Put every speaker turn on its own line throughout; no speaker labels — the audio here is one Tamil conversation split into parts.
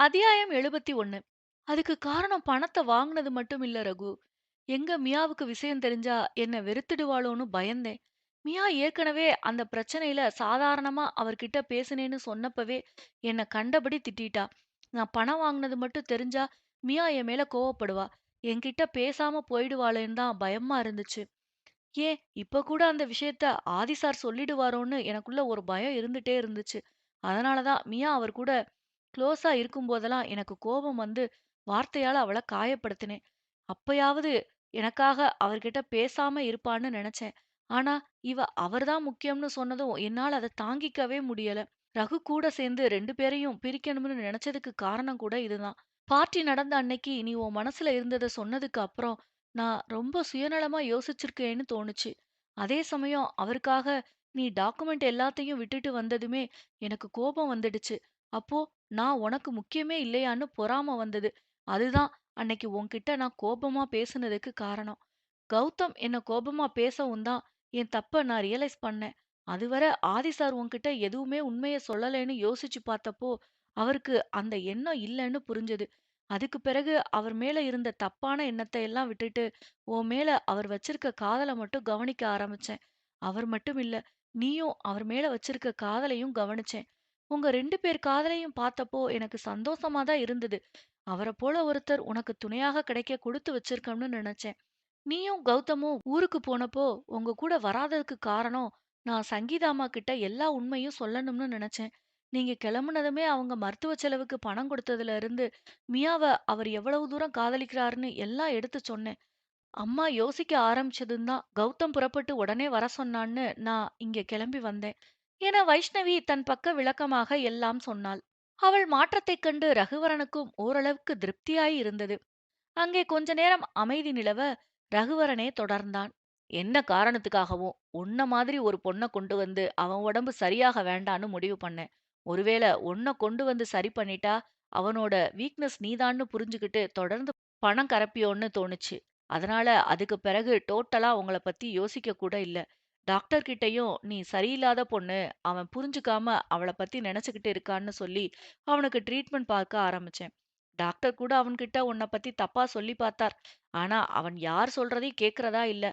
அத்தியாயம் 71. அதுக்கு காரணம் பணத்த வாங்குனது மட்டும் இல்ல ரகு. எங்க மியாவுக்கு விஷயம் தெரிஞ்சா என்ன வெறுத்துடுவாளோன்னு பயந்தேன். மியா ஏற்கனவே அந்த பிரச்சனையில சாதாரணமா அவர்கிட்ட பேசினேன்னு சொன்னப்பவே என்ன கண்டபடி திட்டிட்டா. நான் பணம் வாங்குனது மட்டும் தெரிஞ்சா மியா என் மேல கோவப்படுவா. என்கிட்ட பேசாம போயிடுவாளேன்னு தான் பயமா இருந்துச்சு. ஏன் இப்ப கூட அந்த விஷயத்த ஆதி சார் சொல்லிடுவாரோன்னு எனக்குள்ள ஒரு பயம் இருந்துட்டே இருந்துச்சு. அதனால தான் மியா அவர் கூட க்ளோஸா இருக்கும்போதெல்லாம் எனக்கு கோபம் வந்து வார்த்தையால அவள காயப்படுத்தினேன். அப்பயாவது எனக்காக அவர்கிட்ட பேசாம இருப்பான்னு நெனச்சேன். ஆனா, அவர்தான் முக்கியம்னு சொன்னதும் என்னால அத தாங்கிக்கவே முடியல. ரகு கூட சேர்ந்து 2 பேரையும் பிரிக்கணும்னு நெனச்சதுக்கு காரணம் கூட இதுதான். பார்ட்டி நடந்த அன்னைக்கு நீ உன் மனசுல இருந்தத சொன்னதுக்கு அப்புறம், நான் ரொம்ப சுயநலமா யோசிச்சிருக்கேன்னு தோணுச்சு. அதே சமயம் அவருக்காக நீ டாக்குமெண்ட் எல்லாத்தையும் விட்டுட்டு வந்ததுமே எனக்கு கோபம் வந்துடுச்சு. அப்போ நான் உனக்கு முக்கியமே இல்லையான்னு பொறாம வந்தது. அதுதான் அன்னைக்கு உன்கிட்ட நான் கோபமா பேசுனதுக்கு காரணம். கௌதம் என்ன கோபமா பேசவும் தான் என் தப்ப நான் ரியலைஸ் பண்ணேன். அதுவரை ஆதி சார் உன்கிட்ட எதுவுமே உண்மைய சொல்லலைன்னு யோசிச்சு பார்த்தப்போ, அவருக்கு அந்த எண்ணம் இல்லன்னு புரிஞ்சது. அதுக்கு பிறகு அவர் மேல இருந்த தப்பான எண்ணத்த எல்லாம் விட்டுட்டு, உன் மேல அவர் வச்சிருக்க காதல மட்டும் கவனிக்க ஆரம்பிச்சேன். அவர் மட்டும் இல்ல, நீயும் அவர் மேல வச்சிருக்க காதலையும் கவனிச்சேன். உங்க 2 பேர் காதலையும் பார்த்தப்போ எனக்கு சந்தோஷமா தான் இருந்தது. அவர போல ஒருத்தர் உனக்கு துணையாக கிடைக்க குடுத்து வச்சிருக்கோம்னு நினைச்சேன். நீயும் கௌதமும் ஊருக்கு போனப்போ உங்க கூட வராததுக்கு காரணம், நான் சங்கீதா அம்மா கிட்ட எல்லா உண்மையும் சொல்லணும்னு நினைச்சேன். நீங்க கிளம்புனதுமே அவங்க மருத்துவ செலவுக்கு பணம் கொடுத்ததுல இருந்து மியாவ அவர் எவ்வளவு தூரம் காதலிக்கிறாருன்னு எல்லாம் எடுத்து சொன்னேன். அம்மா யோசிக்க ஆரம்பிச்சதும் தான் கௌதம் புறப்பட்டு உடனே வர சொன்னான்னு நான் இங்க கிளம்பி வந்தேன் என வைஷ்ணவி தன் பக்க விளக்கமாக எல்லாம் சொன்னாள். அவள் மாற்றத்தைக் கண்டு ரகுவரனுக்கும் ஓரளவுக்கு திருப்தியாய் இருந்தது. அங்கே கொஞ்ச நேரம் அமைதி நிலவ ரகுவரனே தொடர்ந்தான். என்ன காரணத்துக்காகவும் உன்ன மாதிரி ஒரு பொண்ண கொண்டு வந்து அவன் உடம்பு சரியாக வேண்டான்னு முடிவு பண்ணேன். ஒருவேளை உன்னை கொண்டு வந்து சரி பண்ணிட்டா அவனோட வீக்னஸ் நீதான்னு புரிஞ்சுகிட்டு தொடர்ந்து பணம் கரப்பியோன்னு தோணுச்சு. அதனால அதுக்கு பிறகு டோட்டலா உங்கள பத்தி யோசிக்க கூட இல்ல. டாக்டர் கிட்டயும் நீ சரியில்லாத பொண்ணு, அவன் புரிஞ்சுக்காம அவள பத்தி நினைச்சுக்கிட்டு இருக்கான்னு சொல்லி அவனுக்கு ட்ரீட்மெண்ட் பார்க்க ஆரம்பிச்சேன். டாக்டர் கூட அவன்கிட்ட உன்னை பத்தி தப்பா சொல்லி பார்த்தார். ஆனா அவன் யார் சொல்றதையும் கேட்கிறதா இல்ல.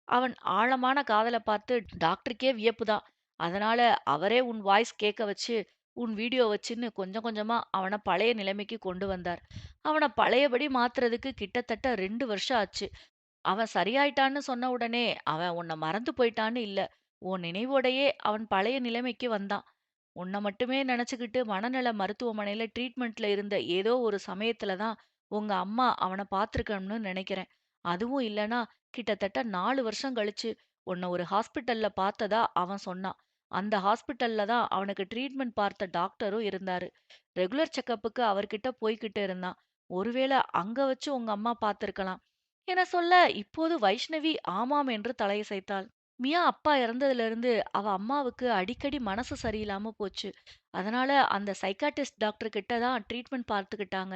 அவன் ஆழமான காதல பார்த்து டாக்டருக்கே வியப்புதான். அதனால அவரே உன் வாய்ஸ் கேட்க வச்சு, உன் வீடியோ வச்சுன்னு கொஞ்சம் கொஞ்சமா அவன பழைய நிலைமைக்கு கொண்டு வந்தார். அவன பழையபடி மாத்துறதுக்கு கிட்டத்தட்ட 2 வருஷம் ஆச்சு. அவன் சரியாயிட்டான்னு சொன்ன உடனே அவன் உன்னை மறந்து போயிட்டான்னு இல்ல. உன் நினைவோடையே அவன் பழைய நிலைமைக்கு வந்தான். உன்னை மட்டுமே நினைச்சுக்கிட்டு மனநல மருத்துவமனையில ட்ரீட்மெண்ட்ல இருந்த ஏதோ ஒரு சமயத்துல தான் உங்க அம்மா அவனை பார்த்திருக்கணும்னு நினைக்கிறேன். அதுவும் இல்லனா கிட்டத்தட்ட 4 வருஷம் கழிச்சு உன்னை ஒரு ஹாஸ்பிட்டல்ல பார்த்ததா அவன் சொன்னான். அந்த ஹாஸ்பிட்டல்ல தான் அவனுக்கு ட்ரீட்மெண்ட் பார்த்த டாக்டரும் இருந்தாரு. ரெகுலர் செக்கப்புக்கு அவர்கிட்ட போய்கிட்டு இருந்தான். ஒருவேளை அங்க வச்சு உங்க அம்மா பார்த்திருக்கலாம் என சொல்ல இப்போது வைஷ்ணவி ஆமாம் என்று தலையசைத்தாள். மியா அப்பா இறந்ததுல இருந்து அவ அம்மாவுக்கு அடிக்கடி மனசு சரியில்லாம போச்சு. அதனால அந்த சைக்காட்ரிஸ்ட் டாக்டர் கிட்ட தான் ட்ரீட்மெண்ட் பார்த்துக்கிட்டாங்க.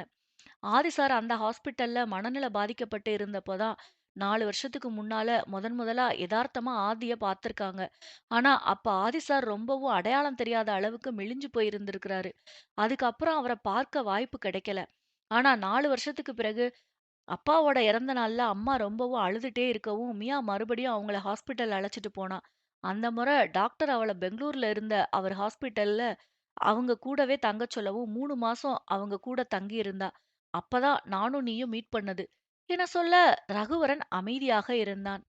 ஆதி சார் அந்த ஹாஸ்பிட்டல்ல மனநிலை பாதிக்கப்பட்டு இருந்தப்போ தான் 4 வருஷத்துக்கு முன்னால முதலா எதார்த்தமா ஆதிய பார்த்திருக்காங்க. ஆனா அப்ப ஆதி சார் ரொம்பவும் அடையாளம் தெரியாத அளவுக்கு மெலிஞ்சு போயிருந்திருக்கிறாரு. அதுக்கப்புறம் அவரை பார்க்க வாய்ப்பு கிடைக்கல. ஆனா 4 வருஷத்துக்கு பிறகு அப்பாவோட இறந்த நாள்ல அம்மா ரொம்பவும் அழுதுட்டே இருக்கவும், மியா மறுபடியும் அவங்கள ஹாஸ்பிட்டல் அழைச்சிட்டு போனா. அந்த முறை டாக்டர் அவள பெங்களூர்ல இருந்த அவர் ஹாஸ்பிட்டல்ல அவங்க கூடவே தங்கச் சொல்லவும் 3 மாசம் அவங்க கூட தங்கி இருந்தா. அப்பதான் நானும் நீயும் மீட் பண்ணது. என சொல்ல ரகுவரன் அமைதியாக இருந்தான்.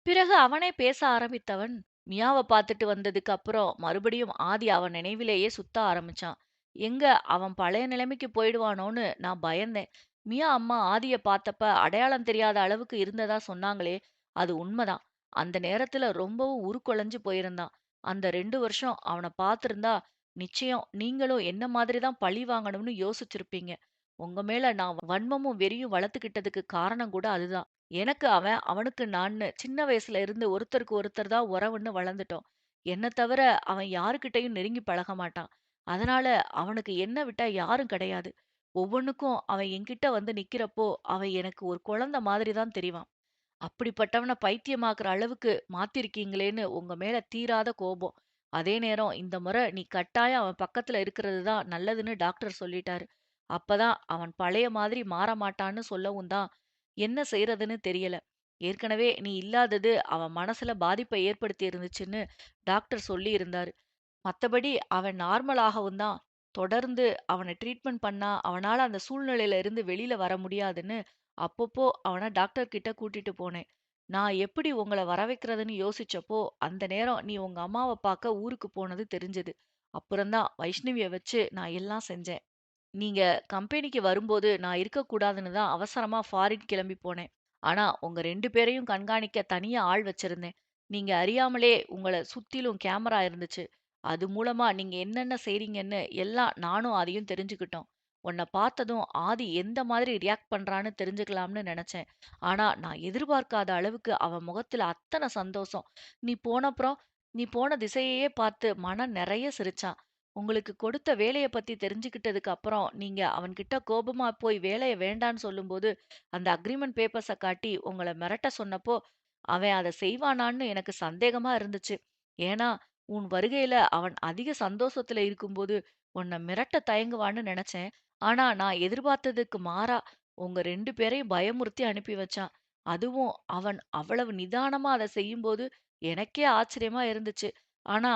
பிறகு அவனே பேச ஆரம்பித்தவன், மியாவ பார்த்துட்டு வந்ததுக்கு அப்புறம் மறுபடியும் ஆதி அவன் நினைவிலேயே சுத்த ஆரம்பிச்சான். எங்க அவன் பழைய நிலைமைக்கு போயிடுவானோன்னு நான் பயந்தேன். மியா அம்மா ஆதிய பார்த்தப்ப அடையாளம் தெரியாத அளவுக்கு இருந்ததா சொன்னாங்களே, அது உண்மைதான். அந்த நேரத்துல ரொம்பவும் உருக்குலைஞ்சு போயிருந்தான். அந்த 2 வருஷம் அவன பார்த்திருந்தா, நிச்சயம் நீங்களும் என்ன மாதிரி தான் பழி வாங்கணும்னு யோசிச்சிருப்பீங்க. உங்க மேல நான் வன்மமும் வெறியும் வளர்த்துக்கிட்டதுக்கு காரணம் கூட அதுதான். எனக்கு அவன், அவனுக்கு நான்னு சின்ன வயசுல இருந்து ஒருத்தருக்கு ஒருத்தர் தான் உறவுன்னு வளர்ந்துட்டோம். என்ன தவிர அவன் யாருக்கிட்டயும் நெருங்கி பழக மாட்டான். அதனால அவனுக்கு என்ன விட்டா யாரும் கிடையாது. ஒவ்வொன்னுக்கும் அவன் என்கிட்ட வந்து நிக்கிறப்போ, அவன் எனக்கு ஒரு குழந்தை மாதிரி தான் தெரிவான். அப்படிப்பட்டவன பைத்தியமாக்குற அளவுக்கு மாத்திருக்கீங்களேன்னு உங்க மேல தீராத கோபம். அதே நேரம் இந்த முறை நீ கட்டாயம் அவன் பக்கத்துல இருக்கிறது தான் நல்லதுன்னு டாக்டர் சொல்லிட்டாரு. அப்பதான் அவன் பழைய மாதிரி மாற மாட்டான்னு சொல்லவும் தான் என்ன செய்றதுன்னு தெரியல. ஏற்கனவே நீ இல்லாதது அவன் மனசுல பாதிப்பை ஏற்படுத்தி இருந்துச்சுன்னு டாக்டர் சொல்லி இருந்தாரு. மத்தபடி அவன் நார்மல் ஆகவும் தான். தொடர்ந்து அவன ட்ரீட்மெண்ட் பண்ணா, அவனால அந்த சூழ்நிலையில இருந்து வெளில வர முடியாதுன்னு, அப்பப்போ அவன டாக்டர் கிட்ட கூட்டிட்டு போனேன். நான் எப்படி உங்கள வர வைக்கிறதுன்னு யோசிச்சப்போ, அந்த நேரம் நீ உங்க அம்மாவ பாக்க ஊருக்கு போனது தெரிஞ்சது. அப்புறம் தான் வைஷ்ணவிய வச்சு நான் எல்லாம் செஞ்சேன். நீங்க கம்பெனிக்கு வரும்போது நான் இருக்கக்கூடாதுன்னு தான் அவசரமா ஃபாரின் கிளம்பி போனேன். ஆனா, உங்க 2 பேரையும் கண்காணிக்க தனியா ஆள் வச்சிருந்தேன். நீங்க அறியாமலே உங்கள சுத்திலும் கேமரா இருந்துச்சு. அது மூலமா நீங்க என்னென்ன செய்றீங்கன்னு எல்லாம் நானும் அதையும் தெரிஞ்சுக்கிட்டோம். உன்ன பார்த்ததும் ஆதி எந்த மாதிரி ரியாக்ட் பண்றான்னு தெரிஞ்சுக்கலாம்னு நெனச்சேன். ஆனா, நான் எதிர்பார்க்காத அளவுக்கு அவன் முகத்துல அத்தன சந்தோஷம். நீ போனப்புறம் நீ போன திசையையே பார்த்து மனம் நெறைய சிரிச்சான். உங்களுக்கு கொடுத்த வேலைய பத்தி தெரிஞ்சுக்கிட்டதுக்கு அப்புறம், நீங்க அவன்கிட்ட கோபமா போய் வேலைய வேண்டான்னு சொல்லும்போது, அந்த அக்ரீமெண்ட் பேப்பர்ஸ காட்டி உங்கள மிரட்ட சொன்னப்போ, அவன் அத செய்வானான்னு எனக்கு சந்தேகமா இருந்துச்சு. ஏன்னா, உன் வருகையில அவன் அதிக சந்தோஷத்துல இருக்கும்போது, உன்ன மிரட்ட தயங்குவான்னு நெனச்சேன். ஆனா, நான் எதிர்பார்த்ததுக்கு மாறா, உங்க 2 பேரையும் பயமுறுத்தி அனுப்பி வச்சான். அதுவும் அவன் அவ்வளவு நிதானமா அத செய்யும்போது, எனக்கே ஆச்சரியமா இருந்துச்சு. ஆனா,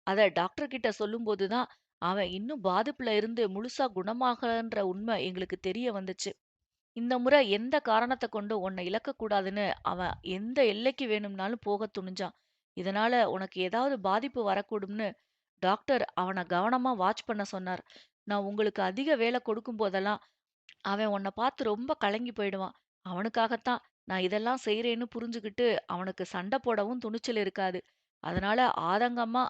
அத டாக்டர் கிட்ட சொல்லும்போது தான், அவன் இன்னும் பாதிப்புல இருந்து முழுசா குணமாகலன்ற உண்மை எங்களுக்கு தெரிய வந்துச்சு. இந்த முறை எந்த காரணத்த கொண்டு உன்னை இழக்கக்கூடாதுன்னு அவன் எந்த எல்லைக்கு வேணும்னாலும் போகத் துணிஞ்சான். இதனால உனக்கு ஏதாவது பாதிப்பு வரக்கூடும்னு டாக்டர் அவன கவனமா வாட்ச் பண்ண சொன்னார். நான் உங்களுக்கு அதிக வேலை கொடுக்கும் போதெல்லாம் அவன் உன்னை பார்த்து ரொம்ப கலங்கி போயிடுவான். அவனுக்காகத்தான் நான் இதெல்லாம் செய்றேன்னு புரிஞ்சுகிட்டு அவனுக்கு சண்டை போடவும் துணிச்சல் இருக்காது. அதனால ஆதங்கமா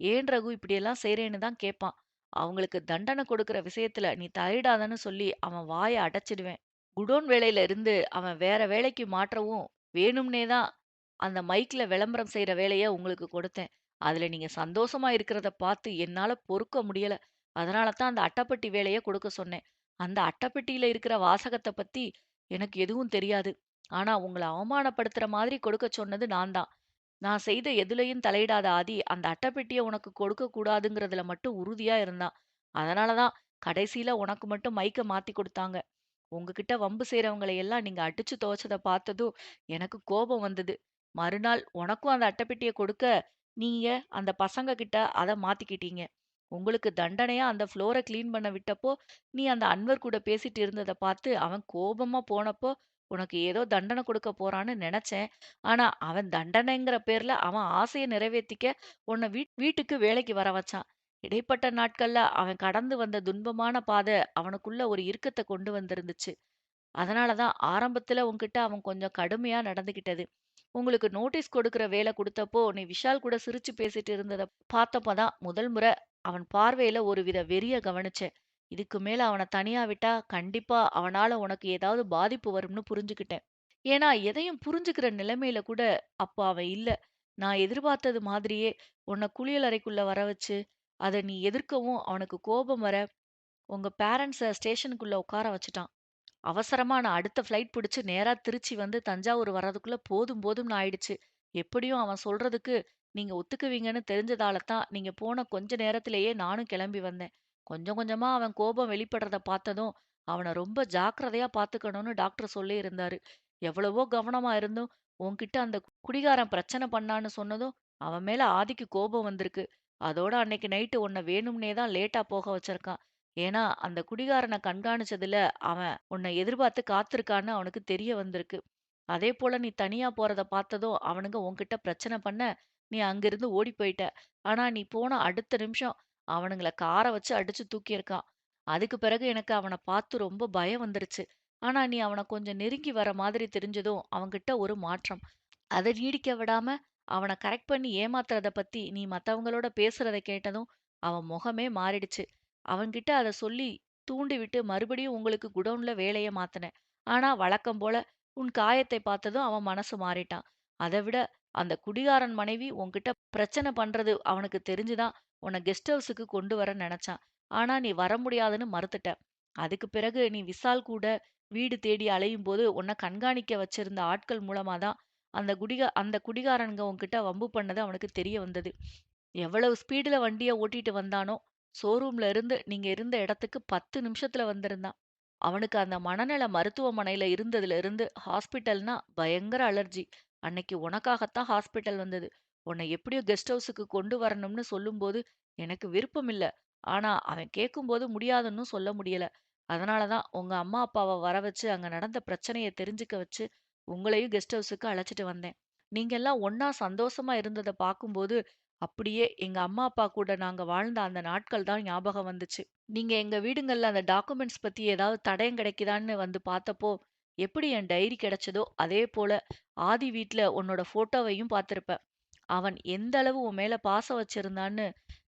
ஏன் ரகு இப்படியெல்லாம் செய்றேன்னு தான் கேட்பான். அவங்களுக்கு தண்டனை கொடுக்கிற விஷயத்துல நீ தலையிடாதன்னு சொல்லி அவன் வாய அடைச்சிடுவேன். குடோன் வேலையில இருந்து அவன் வேற வேலைக்கு மாற்றவும் வேணும்னே தான் அந்த மைக்ல விளம்பரம் செய்யற வேலைய உங்களுக்கு கொடுத்தேன். அதுல நீங்க சந்தோஷமா இருக்கிறத பார்த்து என்னால பொறுக்க முடியல. அதனால தான் அந்த அட்டைப்பெட்டி வேலைய கொடுக்க சொன்னேன். அந்த அட்டைப்பெட்டியில இருக்கிற வாசகத்த பத்தி எனக்கு எதுவும் தெரியாது. ஆனா உங்கள அவமானப்படுத்துற மாதிரி கொடுக்க சொன்னது நான் தான். நான் செய்த எதுலயும் தலையிடாத ஆதி, அந்த அட்டைப்பெட்டிய உனக்கு கொடுக்கக் கூடாதுங்கிறதுல மட்டும் உறுதியா இருந்தான். அதனால தான் கடைசியில உனக்கு மட்டும் மைக்க மாத்தி குடுத்தாங்க. உங்ககிட்ட வம்பு செய்றவங்கள எல்லாம் நீங்க அடிச்சு துவைச்சத பார்த்ததும் எனக்கு கோபம் வந்தது. மறுநாள் உனக்கும் அந்த அட்டைப்பெட்டிய கொடுக்க, நீங்க அந்த பசங்க கிட்ட அத மாத்திக்கிட்டீங்க. உங்களுக்கு தண்டனையா அந்த ஃப்ளோர கிளீன் பண்ண விட்டப்போ, நீ அந்த அன்வர் கூட பேசிட்டு இருந்தத பார்த்து அவன் கோபமா போனப்போ, உனக்கு ஏதோ தண்டனை கொடுக்க போறான்னு நெனச்சேன். ஆனா, அவன் தண்டனைங்கிற பேர்ல அவன் ஆசைய நிறைவேத்திக்க உன்ன வீட்டுக்கு வேலைக்கு வர வச்சான். இடைப்பட்ட நாட்கள்ல அவன் கடந்து வந்த துன்பமான பாதை அவனுக்குள்ள ஒரு இறுக்கத்த கொண்டு வந்திருந்துச்சு. அதனால தான் ஆரம்பத்துல உன்கிட்ட அவன் கொஞ்சம் கடுமையா நடந்துகிட்டது. உங்களுக்கு நோட்டீஸ் கொடுக்கிற வேலை குடுத்தப்போ, நீ விஷால் கூட சிரிச்சு பேசிட்டு இருந்தத பார்த்தப்ப தான் முதல் முறை அவன் பார்வையில ஒருவித வெறிய கவனிச்சேன். இதுக்கு மேல அவன தனியா விட்டா கண்டிப்பா அவனால உனக்கு ஏதாவது பாதிப்பு வரும்னு புரிஞ்சுக்கிட்டேன். ஏன்னா எதையும் புரிஞ்சுக்கிற நிலைமையில கூட அப்ப அவன் இல்ல. நான் எதிர்பார்த்தது மாதிரியே உன்னை குளியலறைக்குள்ள வர வச்சு, அத நீ எதிர்க்கவும் அவனுக்கு கோபம் வர, உங்க பேரண்ட்ஸ ஸ்டேஷனுக்குள்ள உட்கார வச்சுட்டான். அவசரமா நான் அடுத்த ஃப்ளைட் பிடிச்சு நேரா திருச்சி வந்து தஞ்சாவூர் வர்றதுக்குள்ள போதும் போதும்னு ஆயிடுச்சு. எப்படியும் அவன் சொல்றதுக்கு நீங்க ஒத்துக்குவீங்கன்னு தெரிஞ்சதால தான் நீங்க போன கொஞ்ச நேரத்திலேயே நானும் கிளம்பி வந்தேன். கொஞ்சம் கொஞ்சமா அவன் கோபம் வெளிப்படுறத பார்த்ததும் அவன ரொம்ப ஜாக்கிரதையா பார்த்துக்கணும்னு டாக்டர் சொல்லி இருந்தாரு. எவ்வளவோ கவனமா இருந்தும் உன்கிட்ட அந்த குடிகாரன் பிரச்சனை பண்ணான்னு சொன்னதும் அவன் மேல ஆதிக்கு கோபம் வந்திருக்கு. அதோட அன்னைக்கு நைட்டு உன்னை வேணும்னே தான் லேட்டா போக வச்சிருக்கான். ஏன்னா அந்த குடிகாரனை கண்காணிச்சதுல அவன் உன்னை எதிர்பார்த்து காத்திருக்கான்னு அவனுக்கு தெரிய வந்திருக்கு. அதே போல நீ தனியா போறத பார்த்ததும் அவனுங்க உன்கிட்ட பிரச்சனை பண்ண, நீ அங்கிருந்து ஓடி போயிட்ட. ஆனா நீ போன அடுத்த நிமிஷம் அவனுங்கள கார வச்சு அடிச்சு தூக்கியிருக்கான். அதுக்கு பிறகு எனக்கு அவன பார்த்து ரொம்ப பயம் வந்துருச்சு. ஆனா நீ அவன கொஞ்சம் நெருங்கி வர மாதிரி தெரிஞ்சதும் அவன்கிட்ட ஒரு மாற்றம். அத நீடிக்க விடாம அவன கரெக்ட் பண்ணி ஏமாத்துறத பத்தி நீ மத்தவங்களோட பேசுறத கேட்டதும் அவன் முகமே மாறிடுச்சு. அவன்கிட்ட அத சொல்லி தூண்டி விட்டு மறுபடியும் உங்களுக்கு குடோன்ல வேலைய மாத்துனேன். ஆனா வழக்கம் போல உன் காயத்தை பார்த்ததும் அவன் மனசு மாறிட்டான். அத விட அந்த குடிகாரன் மனைவி உன்கிட்ட பிரச்சனை பண்றது அவனுக்கு தெரிஞ்சுதான் உன்னை கெஸ்ட் ஹவுஸுக்கு கொண்டு வர நினைச்சான். ஆனா நீ வர முடியாதுன்னு மறுத்துட்ட. அதுக்கு பிறகு நீ விசால் கூட வீடு தேடி அலையும் போது உன்னை கண்காணிக்க வச்சிருந்த ஆட்கள் மூலமா தான் அந்த குடிகாரனுங்க உன்கிட்ட வம்பு பண்ணது அவனுக்கு தெரிய வந்தது. எவ்வளவு ஸ்பீடுல வண்டிய ஓட்டிட்டு வந்தானோ ஷோரூம்ல இருந்து நீங்க இருந்த இடத்துக்கு 10 நிமிஷத்துல வந்திருந்தான். அவனுக்கு அந்த மனநல மருத்துவமனையில இருந்ததுல இருந்து ஹாஸ்பிட்டல்னா பயங்கர அலர்ஜி. அன்னைக்கு உனக்காகத்தான் ஹாஸ்பிட்டல் வந்தது. உன்னை எப்படியோ கெஸ்ட் ஹவுஸுக்கு கொண்டு வரணும்னு சொல்லும்போது எனக்கு விருப்பம் இல்ல. ஆனா அவன் கேட்கும்போது முடியாதுன்னும் சொல்ல முடியல. அதனால தான் உங்க அம்மா அப்பாவ வர வச்சு அங்க நடந்த பிரச்சனைய தெரிஞ்சுக்க வச்சு உங்களையும் கெஸ்ட் ஹவுஸுக்கு அழைச்சிட்டு வந்தேன். நீங்க எல்லாம் ஒண்ணா சந்தோஷமா இருந்தத பார்க்கும்போது அப்படியே எங்க அம்மா அப்பா கூட நாங்க வாழ்ந்த அந்த நாட்கள் தான் ஞாபகம் வந்துச்சு. நீங்க எங்க வீடுங்கள்ல அந்த டாக்குமெண்ட்ஸ் பத்தி ஏதாவது தடயம் கிடைக்குதான்னு வந்து பார்த்தப்போ, எப்படி என் டைரி கிடைச்சதோ, அதே போல ஆதி வீட்ல உன்னோட ஃபோட்டோவையும் பார்த்திருப்ப. அவன் எந்த அளவு உன் மேல பாசம் வச்சிருந்தான்னு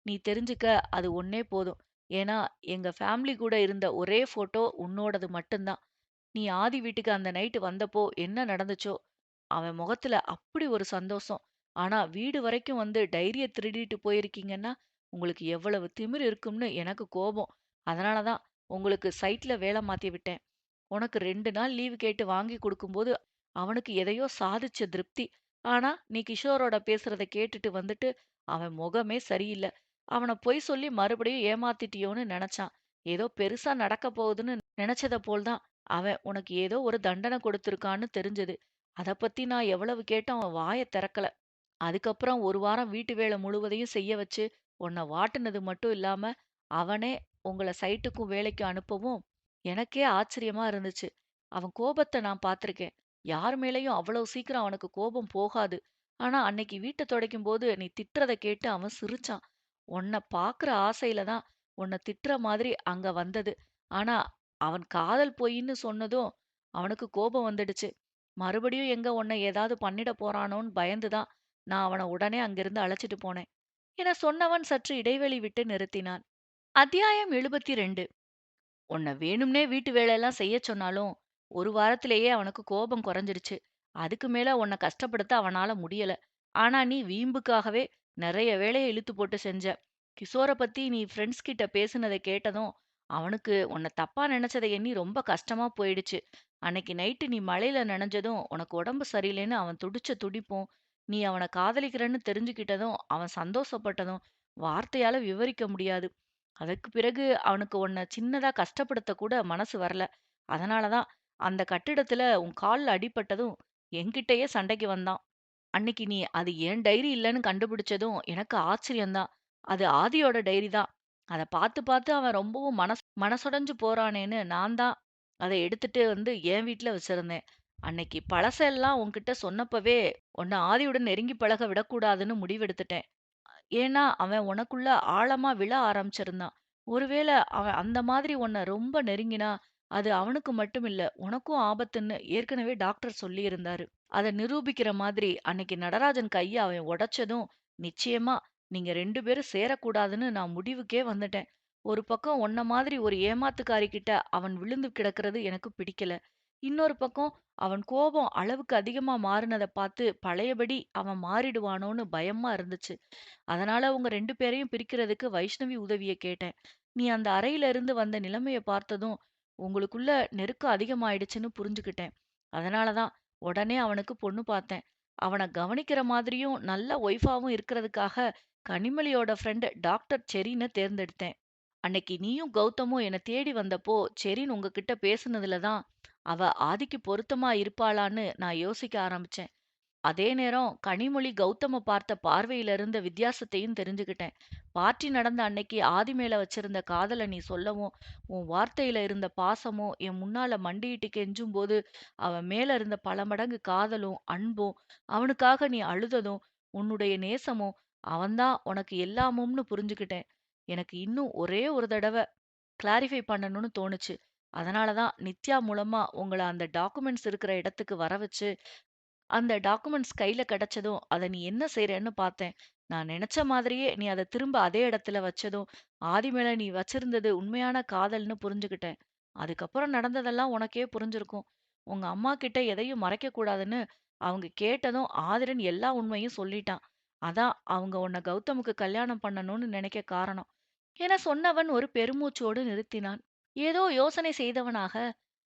நீ தெரிஞ்சுக்க அது ஒண்ணே போதும். ஏன்னா, எங்க ஃபேமிலி கூட இருந்த ஒரே ஃபோட்டோ உன்னோடது மட்டும்தான். நீ ஆதி வீட்டுக்கு அந்த நைட்டு வந்தப்போ என்ன நடந்துச்சோ, அவன் முகத்துல அப்படி ஒரு சந்தோஷம். ஆனா, வீடு வரைக்கும் வந்து டைரிய திருடிட்டு போயிருக்கீங்கன்னா, உங்களுக்கு எவ்வளவு திமிரு இருக்கும்னு எனக்கு கோபம். அதனால தான் உங்களுக்கு சைட்ல வேல மாத்தி விட்டேன். உனக்கு 2 நாள் லீவு கேட்டு வாங்கி குடுக்கும்போது, அவனுக்கு எதையோ சாதிச்ச திருப்தி. ஆனா, நீ கிஷோரோட பேசுறத கேட்டுட்டு வந்துட்டு, அவன் முகமே சரியில்ல. அவன பொய் சொல்லி மறுபடியும் ஏமாத்திட்டியோன்னு நெனச்சான். ஏதோ பெருசா நடக்க போகுதுன்னு நெனச்சத போல் தான், அவன் உனக்கு ஏதோ ஒரு தண்டன கொடுத்திருக்கான்னு தெரிஞ்சது. அத பத்தி நான் எவ்வளவு கேட்டும் அவன் வாய தெறக்கல. அதுக்கப்புறம் 1 வாரம் வீட்டு வேல முழுவதையும் செய்ய வச்சு, உன்ன வாட்டுனது மட்டும் இல்லாம, அவனே உங்கள சைட்டுக்கும் வேலைக்கும் அனுப்பவும், எனக்கே ஆச்சரியமா இருந்துச்சு. அவன் கோபத்த நான் பார்த்துருக்கேன். யார் மேலயும் அவ்வளவு சீக்கிரம் அவனுக்கு கோபம் போகாது. ஆனா, அன்னைக்கு வீட்ட துடைக்கும்போது நீ திட்டுறத கேட்டு அவன் சிரிச்சான். உன்ன பாக்குற ஆசையில தான் உன்ன திட்டுற மாதிரி அங்க வந்தது. ஆனா, அவன் காதல் பொய்ன்னு சொன்னதும் அவனுக்கு கோபம் வந்துடுச்சு. மறுபடியும் எங்க உன்ன ஏதாவது பண்ணிட போறானோன்னு பயந்து தான் நான் அவன உடனே அங்கிருந்து அழைச்சிட்டு போனேன். என சொன்னவன் சற்று இடைவெளி விட்டு நிறுத்தினான். அத்தியாயம் 72. உன்ன வேணும்னே வீட்டு வேலையெல்லாம் செய்யச் சொன்னாலும், ஒரு வாரத்திலேயே அவனுக்கு கோபம் குறைஞ்சிடுச்சு. அதுக்கு மேல உன்ன கஷ்டப்படுத்த அவனால முடியல. ஆனா நீ வீம்புக்காகவே நெறைய வேலைய இழுத்து போட்டு செஞ்ச. கிஷோர பத்தி நீ ஃப்ரெண்ட்ஸ் கிட்ட பேசுனத கேட்டதும், அவனுக்கு உன்ன தப்பா நெனச்சத எண்ணி ரொம்ப கஷ்டமா போயிடுச்சு. அன்னைக்கு நைட்டு நீ மழையில நனைஞ்சதும், உனக்கு உடம்பு சரியில்லைன்னு அவன் துடிச்ச துடிப்பும், நீ அவன காதலிக்கிறன்னு தெரிஞ்சுக்கிட்டதும், அவன் சந்தோஷப்பட்டதும், வார்த்தையால விவரிக்க முடியாது. அதற்கு பிறகு அவனுக்கு உன்ன சின்னதா கஷ்டப்படுத்த கூட மனசு வரல. அதனால தான் அந்த கட்டிடத்துல உன் கால்ல அடிபட்டதும் என்கிட்டயே சண்டைக்கு வந்தான். அன்னைக்கு நீ அது என் டைரி இல்லன்னு கண்டுபிடிச்சதும் எனக்கு ஆச்சரியம் தான். அது ஆதியோட டைரி தான். அத பார்த்து பார்த்து அவன் ரொம்பவும் மனசொடைஞ்சு போறானேன்னு நான் தான் அத எடுத்துட்டு வந்து என் வீட்ல வச்சிருந்தேன். அன்னைக்கு பழசெல்லாம் உன்கிட்ட சொன்னப்பவே உன்ன ஆதியுடன் நெருங்கி பழக விடக்கூடாதுன்னு முடிவெடுத்துட்டேன். ஏன்னா, அவன் உனக்குள்ள ஆழமா விழ ஆரம்பிச்சிருந்தான். ஒருவேள அவன் அந்த மாதிரி உன்ன ரொம்ப நெருங்கினா, அது அவனுக்கு மட்டும் இல்ல, உனக்கும் ஆபத்துன்னு ஏற்கனவே டாக்டர் சொல்லியிருந்தாரு. அத நிரூபிக்கிற மாதிரி அன்னைக்கு நடராஜன் கைய அவன் உடைச்சதும், நிச்சயமா நீங்க 2 பேரும் சேரக்கூடாதுன்னு நான் முடிவுக்கே வந்துட்டேன். ஒரு பக்கம் உன்ன மாதிரி ஒரு ஏமாத்துக்காரி கிட்ட அவன் விழுந்து கிடக்கிறது எனக்கு பிடிக்கல. இன்னொரு பக்கம் அவன் கோபம் அளவுக்கு அதிகமா மாறுனத பார்த்து பழையபடி அவன் மாறிடுவானோன்னு பயமா இருந்துச்சு. அதனால உங்க 2 பேரையும் பிரிக்கிறதுக்கு வைஷ்ணவி உதவிய கேட்டேன். நீ அந்த அறையில இருந்து வந்த நிலைமைய பார்த்ததும், உங்களுக்குள்ள நெருக்கம் அதிகமாயிடுச்சுன்னு புரிஞ்சுக்கிட்டேன். அதனால தான் உடனே அவனுக்கு பொண்ணு பார்த்தேன். அவன கவனிக்கிற மாதிரியும், நல்ல ஒய்ஃபாவும் இருக்கிறதுக்காக கனிமொழியோட ஃப்ரெண்ட் டாக்டர் செர்ரின தேர்ந்தெடுத்தேன். அன்னைக்கு நீயும் கௌதமும் என்ன தேடி வந்தப்போ, செரின் உங்ககிட்ட பேசுனதுல தான், அவ ஆதிக்கு பொருத்தமா இருப்பாளான்னு நான் யோசிக்க ஆரம்பிச்சேன். அதே நேரம் கனிமொழி கௌதம பார்த்த பார்வையில இருந்த வித்தியாசத்தையும் தெரிஞ்சுக்கிட்டேன். பார்ட்டி நடந்த அன்னைக்கு ஆதி மேல வச்சிருந்த காதல நீ சொல்லவும், உன் வார்த்தையில இருந்த பாசமும் என் முன்னால மண்டியிட்டு கெஞ்சும்போது, அவன் மேல இருந்த பல மடங்கு காதலும், அன்பும், அவனுக்காக நீ அழுததும், உன்னுடைய நேசமும், அவன்தான் உனக்கு எல்லாமும்னு புரிஞ்சுக்கிட்டேன். எனக்கு இன்னும் ஒரே ஒரு தடவ கிளாரிஃபை பண்ணணும்னு தோணுச்சு. அதனால தான் நித்யா மூலமா உங்கள அந்த டாக்குமெண்ட்ஸ் இருக்கிற இடத்துக்கு வர வச்சு அந்த டாக்குமெண்ட்ஸ் கையில கிடைச்சதும், அத நீ என்ன செய்றன்னு பார்த்தேன். நான் நெனச்ச மாதிரியே நீ அத திரும்ப அதே இடத்துல வச்சதும், ஆதி மேல நீ வச்சிருந்தது உண்மையான காதல்ன்னு புரிஞ்சுகிட்டேன். அதுக்கப்புறம் நடந்ததெல்லாம் உனக்கே புரிஞ்சிருக்கும். உங்க அம்மா கிட்ட எதையும் மறைக்கக் கூடாதுன்னு அவங்க கேட்டதும் ஆதிரன் எல்லா உண்மையும் சொல்லிட்டான். அதான் அவங்க உன்ன கௌதமுக்கு கல்யாணம் பண்ணணும்னு நினைக்க காரணம். என சொன்னவன் ஒரு பெருமூச்சோடு நிறுத்தினான். ஏதோ யோசனை செய்தவனாக,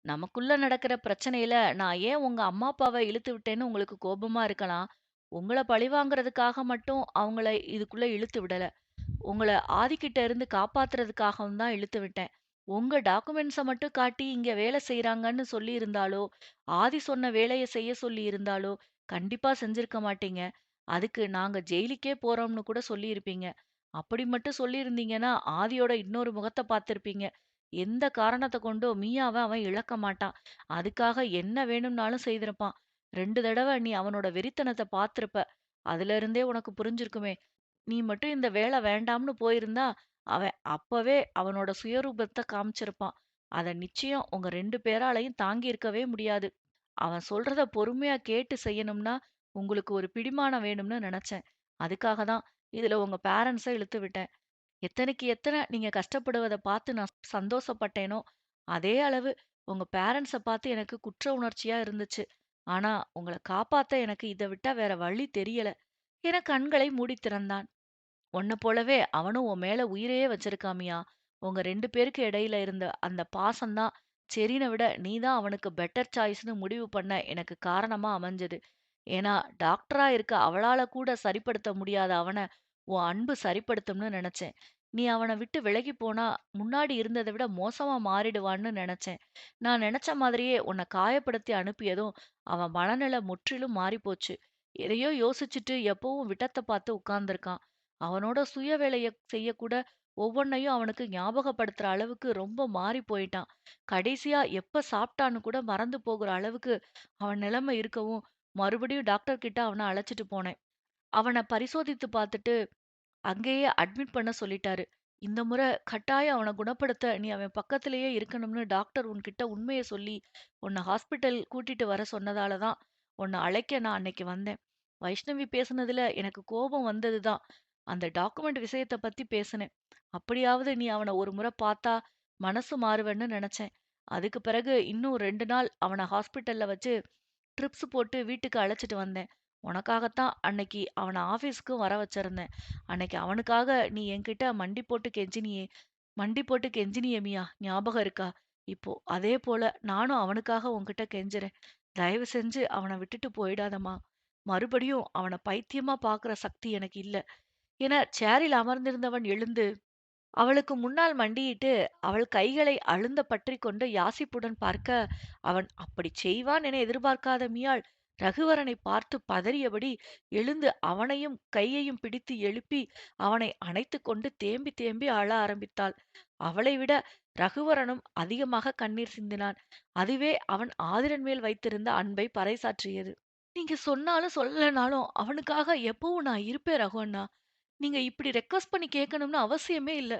நமக்குள்ள நடக்கிற பிரச்சனையில நான் ஏன் உங்க அம்மா அப்பாவை இழுத்து விட்டேன்னு உங்களுக்கு கோபமா இருக்கலாம். உங்கள பழிவாங்கறதுக்காக மட்டும் அவங்கள இதுக்குள்ள இழுத்து விடல. உங்கள ஆதிக்கிட்ட இருந்து காப்பாத்துறதுக்காகவும் தான் இழுத்து விட்டேன். உங்க டாக்குமெண்ட்ஸ மட்டும் காட்டி இங்க வேலை செய்றாங்கன்னு சொல்லியிருந்தாலோ, ஆதி சொன்ன வேலைய செய்ய சொல்லியிருந்தாலோ, கண்டிப்பா செஞ்சிருக்க மாட்டீங்க. அதுக்கு நாங்க ஜெயிலுக்கே போறோம்னு கூட சொல்லியிருப்பீங்க. அப்படி மட்டும் சொல்லியிருந்தீங்கன்னா, ஆதியோட இன்னொரு முகத்த பார்த்திருப்பீங்க. எந்த காரணத்த கொண்டும் மியாவ அவன் இழக்க மாட்டான். அதுக்காக என்ன வேணும்னாலும் செய்திருப்பான். 2 தடவ நீ அவனோட வெறித்தனத்த பார்த்திருப்ப. அதுல இருந்தே உனக்கு புரிஞ்சிருக்குமே! நீ மட்டும் இந்த வேலை வேண்டாம்னு போயிருந்தா, அவன் அப்பவே அவனோட சுயரூபத்த காமிச்சிருப்பான். அத நிச்சயம் உங்க 2 பேராலயும் தாங்கியிருக்கவே முடியாது. அவன் சொல்றத பொறுமையா கேட்டு செய்யணும்னா, உங்களுக்கு ஒரு பிடிமானம் வேணும்னு நெனச்சேன். அதுக்காக தான் இதுல உங்க பேரண்ட்ஸ இழுத்து விட்டேன். எத்தனைக்கு எத்தன நீங்க கஷ்டப்படுவத பார்த்து நான் சந்தோஷப்பட்டேனோ, அதே அளவு உங்க பேரண்ட்ஸ பார்த்து எனக்கு குற்ற உணர்ச்சியா இருந்துச்சு. ஆனா, உங்கள காப்பாத்த எனக்கு இத விட்டா வேற வழி தெரியல. என கண்களை மூடித் திறந்தான். உன்ன போலவே அவனும் உன் மேல உயிரையே வச்சிருக்காமியா. உங்க 2 பேருக்கு இடையில இருந்த அந்த பாசம் தான் செரின விட நீ தான் அவனுக்கு பெட்டர் சாய்ஸ்ன்னு முடிவு பண்ண எனக்கு காரணமா அமைஞ்சது. ஏன்னா டாக்டரா இருக்க அவளால கூட சரிப்படுத்த முடியாத அவன உன் அன்பு சரிப்படுத்தும்னு நினைச்சேன். நீ அவன விட்டு விலகி போனா முன்னாடி இருந்ததை விட மோசமா மாறிடுவான்னு நினைச்சேன். நான் நினைச்ச மாதிரியே உன்னை காயப்படுத்தி அனுப்பியதும் அவன் மனநிலை முற்றிலும் மாறிப்போச்சு. எதையோ யோசிச்சுட்டு எப்பவும் விட்டத்தை பார்த்து உட்கார்ந்திருக்கான். அவனோட சுய வேலைய செய்யக்கூட ஒவ்வொன்னையும் அவனுக்கு ஞாபகப்படுத்துற அளவுக்கு ரொம்ப மாறி போயிட்டான். கடைசியா எப்ப சாப்பிட்டான்னு கூட மறந்து போகிற அளவுக்கு அவன் நிலைமை இருக்கவும், மறுபடியும் டாக்டர் கிட்ட அவன அழைச்சிட்டு போனேன். அவன பரிசோதித்து பார்த்துட்டு, அங்கேயே அட்மிட் பண்ண சொல்லிட்டாரு. இந்த முறை கட்டாயம் அவன குணப்படுத்த நீ அவன் பக்கத்திலேயே இருக்கணும்னு டாக்டர் உன்கிட்ட உண்மைய சொல்லி, உன்ன ஹாஸ்பிட்டல் கூட்டிட்டு வர சொன்னதால தான், உன்ன அழைக்க நான் அன்னைக்கு வந்தேன். வைஷ்ணவி பேசுனதுல எனக்கு கோபம் வந்தது தான். அந்த டாக்குமெண்ட் விஷயத்த பத்தி பேசினேன். அப்படியாவது நீ அவன ஒரு முறை பார்த்தா மனசு மாறுவன்னு நெனச்சேன். அதுக்கு பிறகு இன்னும் 2 நாள் அவன ஹாஸ்பிட்டல்ல வச்சு ட்ரிப்ஸ் போட்டு வீட்டுக்கு அழைச்சிட்டு வந்தேன். உனக்காகத்தான் அன்னைக்கு அவன ஆபீஸ்க்கும் வர வச்சிருந்தேன். அன்னைக்கு அவனுக்காக நீ என்கிட்ட மண்டி போட்டு கெஞ்சினியே மியா, ஞாபகம் இருக்கா? இப்போ அதே போல நானும் அவனுக்காக உன்கிட்ட கெஞ்சுறேன். தயவு செஞ்சு அவன விட்டுட்டு போயிடாதம்மா. மறுபடியும் அவன பைத்தியமா பாக்குற சக்தி எனக்கு இல்ல. என சேரில் அமர்ந்திருந்தவன் எழுந்து அவளுக்கு முன்னால் மண்டியிட்டு அவள் கைகளை அழுந்த பற்றிக் கொண்டு யாசிப்புடன் பார்க்க, அவன் அப்படிச் செய்வான் என எதிர்பார்க்காத மியாள் ரகுவரனை பார்த்து பதறியபடி எழுந்து அவனையும் கையையும் பிடித்து எழுப்பி அவனை அணைத்துக் கொண்டு தேம்பி தேம்பி அழ ஆரம்பித்தாள். அவளை விட ரகுவரனும் அதிகமாக கண்ணீர் சிந்தினான். அதுவே அவன் ஆதிரன் மேல் வைத்திருந்த அன்பை பறைசாற்றியது. நீங்க சொன்னாலும் சொல்லலனாலும் அவனுக்காக எப்பவும் நான் இருப்பேன் ரகு அண்ணா. நீங்க இப்படி ரெக்வெஸ்ட் பண்ணி கேட்கணும்னு அவசியமே இல்ல.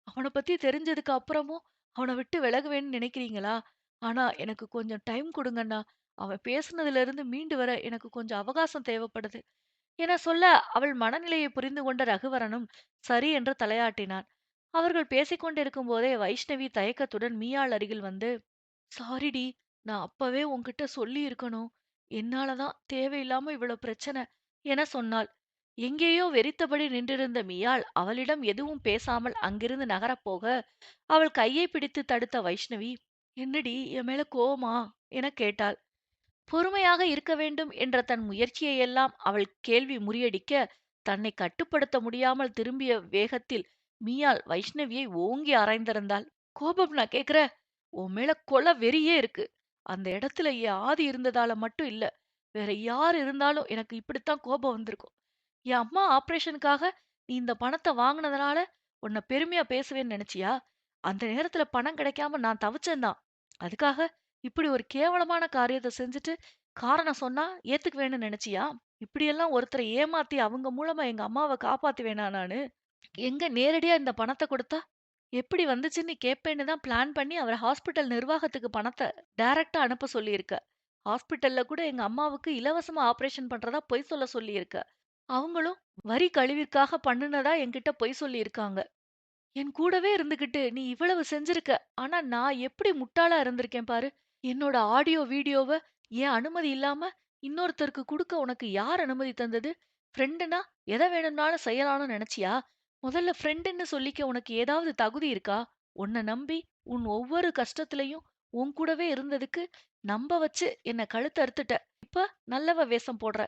அவன பத்தி தெரிஞ்சதுக்கு அப்புறமும் அவன விட்டு விலகுவேன்னு நினைக்கிறீங்களா? ஆனா எனக்கு கொஞ்சம் டைம் குடுங்கண்ணா. அவன் பேசுனதுல இருந்து மீண்டு வர எனக்கு கொஞ்சம் அவகாசம் தேவைப்படுது. என சொல்ல அவள் மனநிலையை புரிந்து கொண்ட ரகுவரனும் சரி என்று தலையாட்டினான். அவர்கள் பேசிக் கொண்டிருக்கும் போதே வைஷ்ணவி தயக்கத்துடன் மீயாள் அருகில் வந்து, சாரிடி. நான் அப்பவே உன்கிட்ட சொல்லி இருக்கணும். என்னாலதான் தேவையில்லாம இவ்வளவு பிரச்சனை என சொன்னாள். எங்கேயோ வெறித்தபடி நின்றிருந்த மியாள் அவளிடம் எதுவும் பேசாமல் அங்கிருந்து நகரப் போக, அவள் கையை பிடித்து தடுத்த வைஷ்ணவி, என்னடி என் மேல கோவமா என கேட்டாள். பொறுமையாக இருக்க வேண்டும் என்ற தன் முயற்சியையெல்லாம் அவள் கேள்வி முறியடிக்க, தன்னை கட்டுப்படுத்த முடியாமல் திரும்பிய வேகத்தில் மீயாள் வைஷ்ணவியை ஓங்கி அறைந்திருந்தாள். கோபம் நான் கேக்குற, உன் மேல கொலை வெறியே இருக்கு. அந்த இடத்துல என் ஆதி இருந்ததால மட்டும் இல்ல. வேற யார் இருந்தாலும் எனக்கு இப்படித்தான் கோபம் வந்திருக்கும். என் அம்மா ஆபரேஷனுக்காக நீ இந்த பணத்த வாங்குனதுனால உன்னை பெருமையா பேசுவேன்னு நினைச்சியா? அந்த நேரத்துல பணம் கிடைக்காம நான் தவிச்சேன் தான். அதுக்காக இப்படி ஒரு கேவலமான காரியத்த செஞ்சுட்டு காரணம் சொன்னா ஏத்துக்குவேன்னு நினைச்சியா? இப்படியெல்லாம் ஒருத்தரை ஏமாத்தி அவங்க மூலமா எங்க அம்மாவ காப்பாத்துவேனா நானு? எங்க நேரடியா இந்த பணத்த குடுத்தா எப்படி வந்துச்சுன்னு கேட்பேன்னு தான் பிளான் பண்ணி அவர ஹாஸ்பிட்டல் நிர்வாகத்துக்கு பணத்த டைரக்ட்டா அனுப்ப சொல்லியிருக்க. ஹாஸ்பிட்டல்ல கூட எங்க அம்மாவுக்கு இலவசமா ஆபரேஷன் பண்றதா பொய் சொல்ல சொல்லியிருக்க. அவங்களும் வரி கழிவிற்காக பண்ணுனதா என்கிட்ட பொய் சொல்லியிருக்காங்க. என் கூடவே இருந்துகிட்டு நீ இவ்வளவு செஞ்சிருக்க. ஆனா நான் எப்படி முட்டாளா இருந்திருக்கேன் பாரு. என்னோட ஆடியோ, வீடியோவ என் அனுமதி இல்லாம இன்னொருத்தருக்கு குடுக்க உனக்கு யார் அனுமதி தந்தது? ஃப்ரெண்டுனா எத வேணும்னாலும் செய்யலாம்னு நெனச்சியா? முதல்ல ஃப்ரெண்டுன்னு சொல்லிக்க உனக்கு ஏதாவது தகுதி இருக்கா? உன்ன நம்பி உன் ஒவ்வொரு கஷ்டத்திலயும் உன் கூடவே இருந்ததுக்கு நம்ப வச்சு என்ன கழுத்த அறுத்துட்ட. இப்ப நல்லவ வேஷம் போடுற.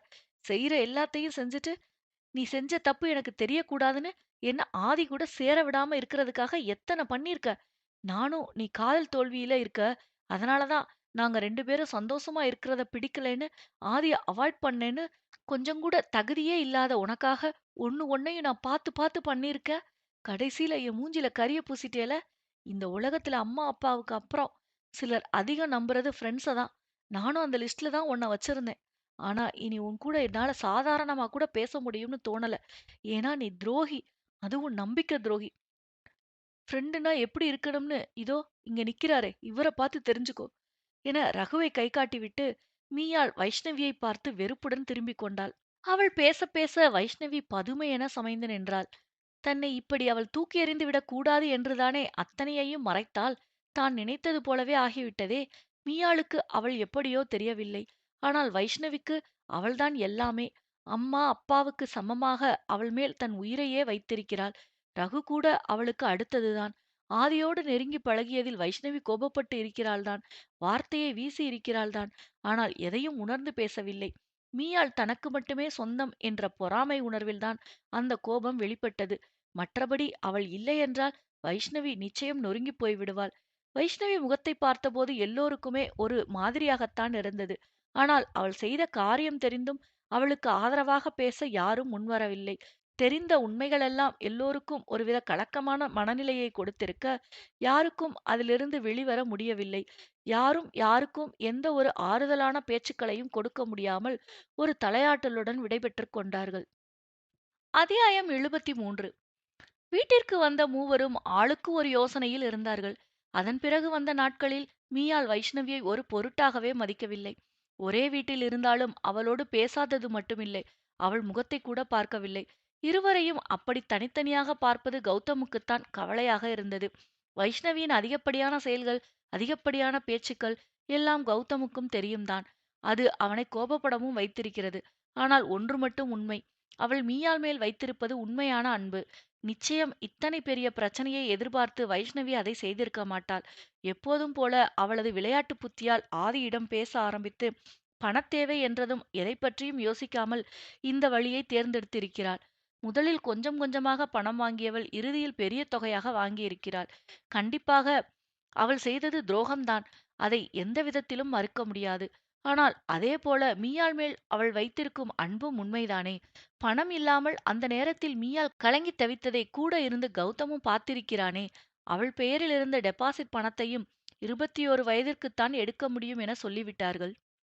செய்யற எல்லாத்தையும் செஞ்சுட்டு நீ செஞ்ச தப்பு எனக்கு தெரியக்கூடாதுன்னு என்ன ஆதி கூட சேர விடாம இருக்கிறதுக்காக எத்தன பண்ணியிருக்க. நானும் நீ காதல் தோல்வியில இருக்க. அதனால தான் நாங்க 2 பேரும் சந்தோஷமா இருக்கிறத பிடிக்கலைன்னு ஆதிய அவாய்ட் பண்ணேன்னு கொஞ்சம் கூட தகுதியே இல்லாத உனக்காக ஒண்ணையும் நான் பார்த்து பார்த்து பண்ணியிருக்கேன். கடைசியில என் மூஞ்சில கரிய பூசிட்டேல. இந்த உலகத்துல அம்மா, அப்பாவுக்கு அப்புறம் சிலர் அதிகம் நம்புறது ஃப்ரெண்ட்ஸ தான். நானும் அந்த லிஸ்ட்ல தான் உன்ன வச்சிருந்தேன். ஆனா இனி உன் கூட என்னால சாதாரணமா கூட பேச முடியும்னு தோணல. ஏன்னா நீ துரோகி. அதுவும் நம்பிக்கை துரோகி. ஃப்ரெண்டுனா எப்படி இருக்கணும்னு இதோ இங்க நிக்கிறாரே இவர பார்த்து தெரிஞ்சுக்கோ என ரகுவை கை காட்டிவிட்டு மீயாள் வைஷ்ணவியை பார்த்து வெறுப்புடன் திரும்பிக் கொண்டாள். அவள் பேச பேச வைஷ்ணவி பதுமை என சமைந்து நின்றாள். தன்னை இப்படி அவள் தூக்கி எறிந்து விடக் கூடாது என்றுதானே அத்தனையையும் மறைத்தாள். தான் நினைத்தது போலவே ஆகிவிட்டதே. மீயாளுக்கு அவள் எப்படியோ தெரியவில்லை. ஆனால் வைஷ்ணவிக்கு அவள்தான் எல்லாமே. அம்மா அப்பாவுக்கு சமமாக அவள் மேல் தன் உயிரையே வைத்திருக்கிறாள். ரகு கூட அவளுக்கு அடுத்ததுதான். ஆதியோடு நெருங்கி பழகியதில் வைஷ்ணவி கோபப்பட்டு இருக்கிறாள்தான். வார்த்தையை வீசி இருக்கிறாள்தான். ஆனால் எதையும் உணர்ந்து பேசவில்லை. மீயாள் தனக்கு மட்டுமே சொந்தம் என்ற பொறாமை உணர்வில்தான் அந்த கோபம் வெளிப்பட்டது. மற்றபடி அவள் இல்லையென்றால் வைஷ்ணவி நிச்சயம் நொறுங்கிப் போய்விடுவாள். வைஷ்ணவி முகத்தைப் பார்த்தபோது எல்லோருக்குமே ஒரு மாதிரியாகத்தான் இருந்தது. ஆனால் அவள் செய்த காரியம் தெரிந்தும் அவளுக்கு ஆதரவாக பேச யாரும் முன்வரவில்லை. தெரிந்த உண்மைகளெல்லாம் எல்லோருக்கும் ஒருவித கலக்கமான மனநிலையை கொடுத்திருக்க, யாருக்கும் அதிலிருந்து வெளிவர முடியவில்லை. யாரும் யாருக்கும் எந்த ஒரு ஆறுதலான பேச்சுக்களையும் கொடுக்க முடியாமல் ஒரு தலையாட்டலுடன் விடைபெற்றுக் கொண்டார்கள். அத்தியாயம் 73. வீட்டிற்கு வந்த மூவரும் ஆளுக்கு ஒரு யோசனையில் இருந்தார்கள். அதன் பிறகு வந்த நாட்களில் மீயாள் வைஷ்ணவியை ஒரு பொருட்டாகவே மதிக்கவில்லை. ஒரே வீட்டில் இருந்தாலும் அவளோடு பேசாதது மட்டுமில்லை, அவள் முகத்தை கூட பார்க்கவில்லை. இருவரையும் அப்படி தனித்தனியாக பார்ப்பது கௌதமுக்குத்தான் கவலையாக இருந்தது. வைஷ்ணவியின் அதிகப்படியான செயல்கள், அதிகப்படியான பேச்சுக்கள் எல்லாம் கௌதமுக்கும் தெரியும்தான். அது அவனை கோபப்படவும் வைத்திருக்கிறது. ஆனால் ஒன்று மட்டும் உண்மை, அவள் மீயாள் மேல் வைத்திருப்பது உண்மையான அன்பு. நிச்சயம் இத்தனை பெரிய பிரச்சனையை எதிர்பார்த்து வைஷ்ணவி அதை செய்திருக்க மாட்டாள். எப்போதும் போல அவளது விளையாட்டு புத்தியால் ஆதியிடம் பேச ஆரம்பித்து பணத்தேவை என்றதும் எதை பற்றியும் யோசிக்காமல் இந்த வழியை தேர்ந்தெடுத்திருக்கிறாள். முதலில் கொஞ்சம் கொஞ்சமாக பணம் வாங்கியவள் இறுதியில் பெரிய தொகையாக வாங்கியிருக்கிறாள். கண்டிப்பாக அவள் செய்தது துரோகம்தான். அதை எந்த விதத்திலும் மறுக்க முடியாது. ஆனால் அதே போல மீயாள் மேல் அவள் வைத்திருக்கும் அன்பும் உண்மைதானே. பணம் இல்லாமல் அந்த நேரத்தில் மீயாள் கலங்கித் தவித்ததை கூட இருந்து கௌதமும் பார்த்திருக்கிறானே. அவள் பெயரில் இருந்த டெபாசிட் பணத்தையும் 21 வயதிற்குத்தான் எடுக்க முடியும் என சொல்லிவிட்டார்கள்.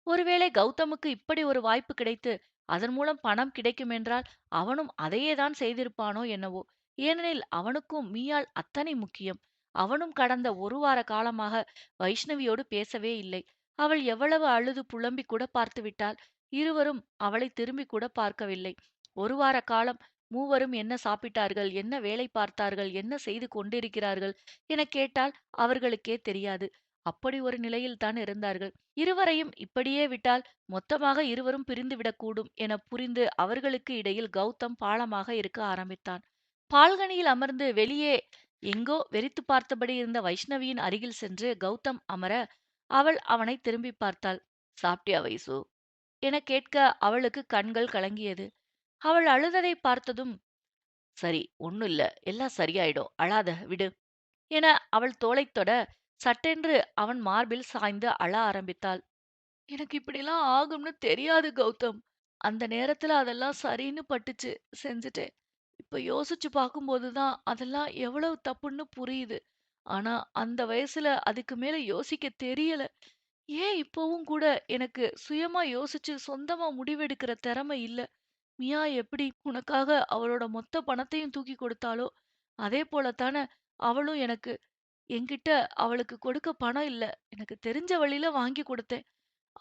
ஒருவேளை கௌதமுக்கு இப்படி ஒரு வாய்ப்பு கிடைத்து அதன் மூலம் பணம் கிடைக்குமென்றால் அவனும் அதையேதான் செய்திருப்பானோ என்னவோ. ஏனெனில் அவனுக்கும் மீயாள் அத்தனை முக்கியம். அவனும் கடந்த ஒரு வார காலமாக வைஷ்ணவியோடு பேசவே இல்லை. அவள் எவ்வளவு அழுது புலம்பி கூட பார்த்து விட்டாள். இருவரும் அவளை திரும்பி கூட பார்க்கவில்லை. ஒரு வார காலம் மூவரும் என்ன சாப்பிட்டார்கள், என்ன வேலை பார்த்தார்கள், என்ன செய்து கொண்டிருக்கிறார்கள் என கேட்டால் அவர்களுக்கே தெரியாது. அப்படி ஒரு நிலையில் தான் இருந்தார்கள். இருவரையும் இப்படியே விட்டால் மொத்தமாக இருவரும் பிரிந்துவிடக்கூடும் என புரிந்து அவர்களுக்கு இடையில் கௌதம் பாலமாக இருக்க ஆரம்பித்தான். பால்கனியில் அமர்ந்து வெளியே எங்கோ வெறித்து பார்த்தபடி இருந்த வைஷ்ணவியின் அருகில் சென்று கௌதம் அமர, அவள் அவனை திரும்பி பார்த்தாள். சாப்பிட்டியா வைசு என கேட்க அவளுக்கு கண்கள் கலங்கியது. அவள் அழுததை பார்த்ததும், சரி ஒண்ணும் இல்ல, எல்லாம் சரியாயிடும், அழாத விடு என அவள் தோளைத் தொட, சட்டென்று அவன் மார்பில் சாய்ந்து அழ ஆரம்பித்தாள். எனக்கு இப்படிலாம் ஆகும்னு தெரியாது கௌதம். அந்த நேரத்துல அதெல்லாம் சரின்னு பட்டுச்சு, செஞ்சுட்டேன். இப்ப யோசிச்சு பார்க்கும்போது தான் அதெல்லாம் எவ்வளவு தப்புன்னு புரியுது. ஆனா அந்த வயசுல அதுக்கு மேல யோசிக்க தெரியல. ஏன் இப்பவும் கூட எனக்கு சுயமா யோசிச்சு சொந்தமா முடிவெடுக்கிற திறமை இல்ல. மியா எப்படி உனக்காக அவளோட மொத்த பணத்தையும் தூக்கி கொடுத்தாளோ, அதே போல தான அவளும் எனக்கு. என்கிட்ட அவளுக்கு கொடுக்க பணம் இல்ல. எனக்கு தெரிஞ்ச வழியில வாங்கி கொடுத்தேன்.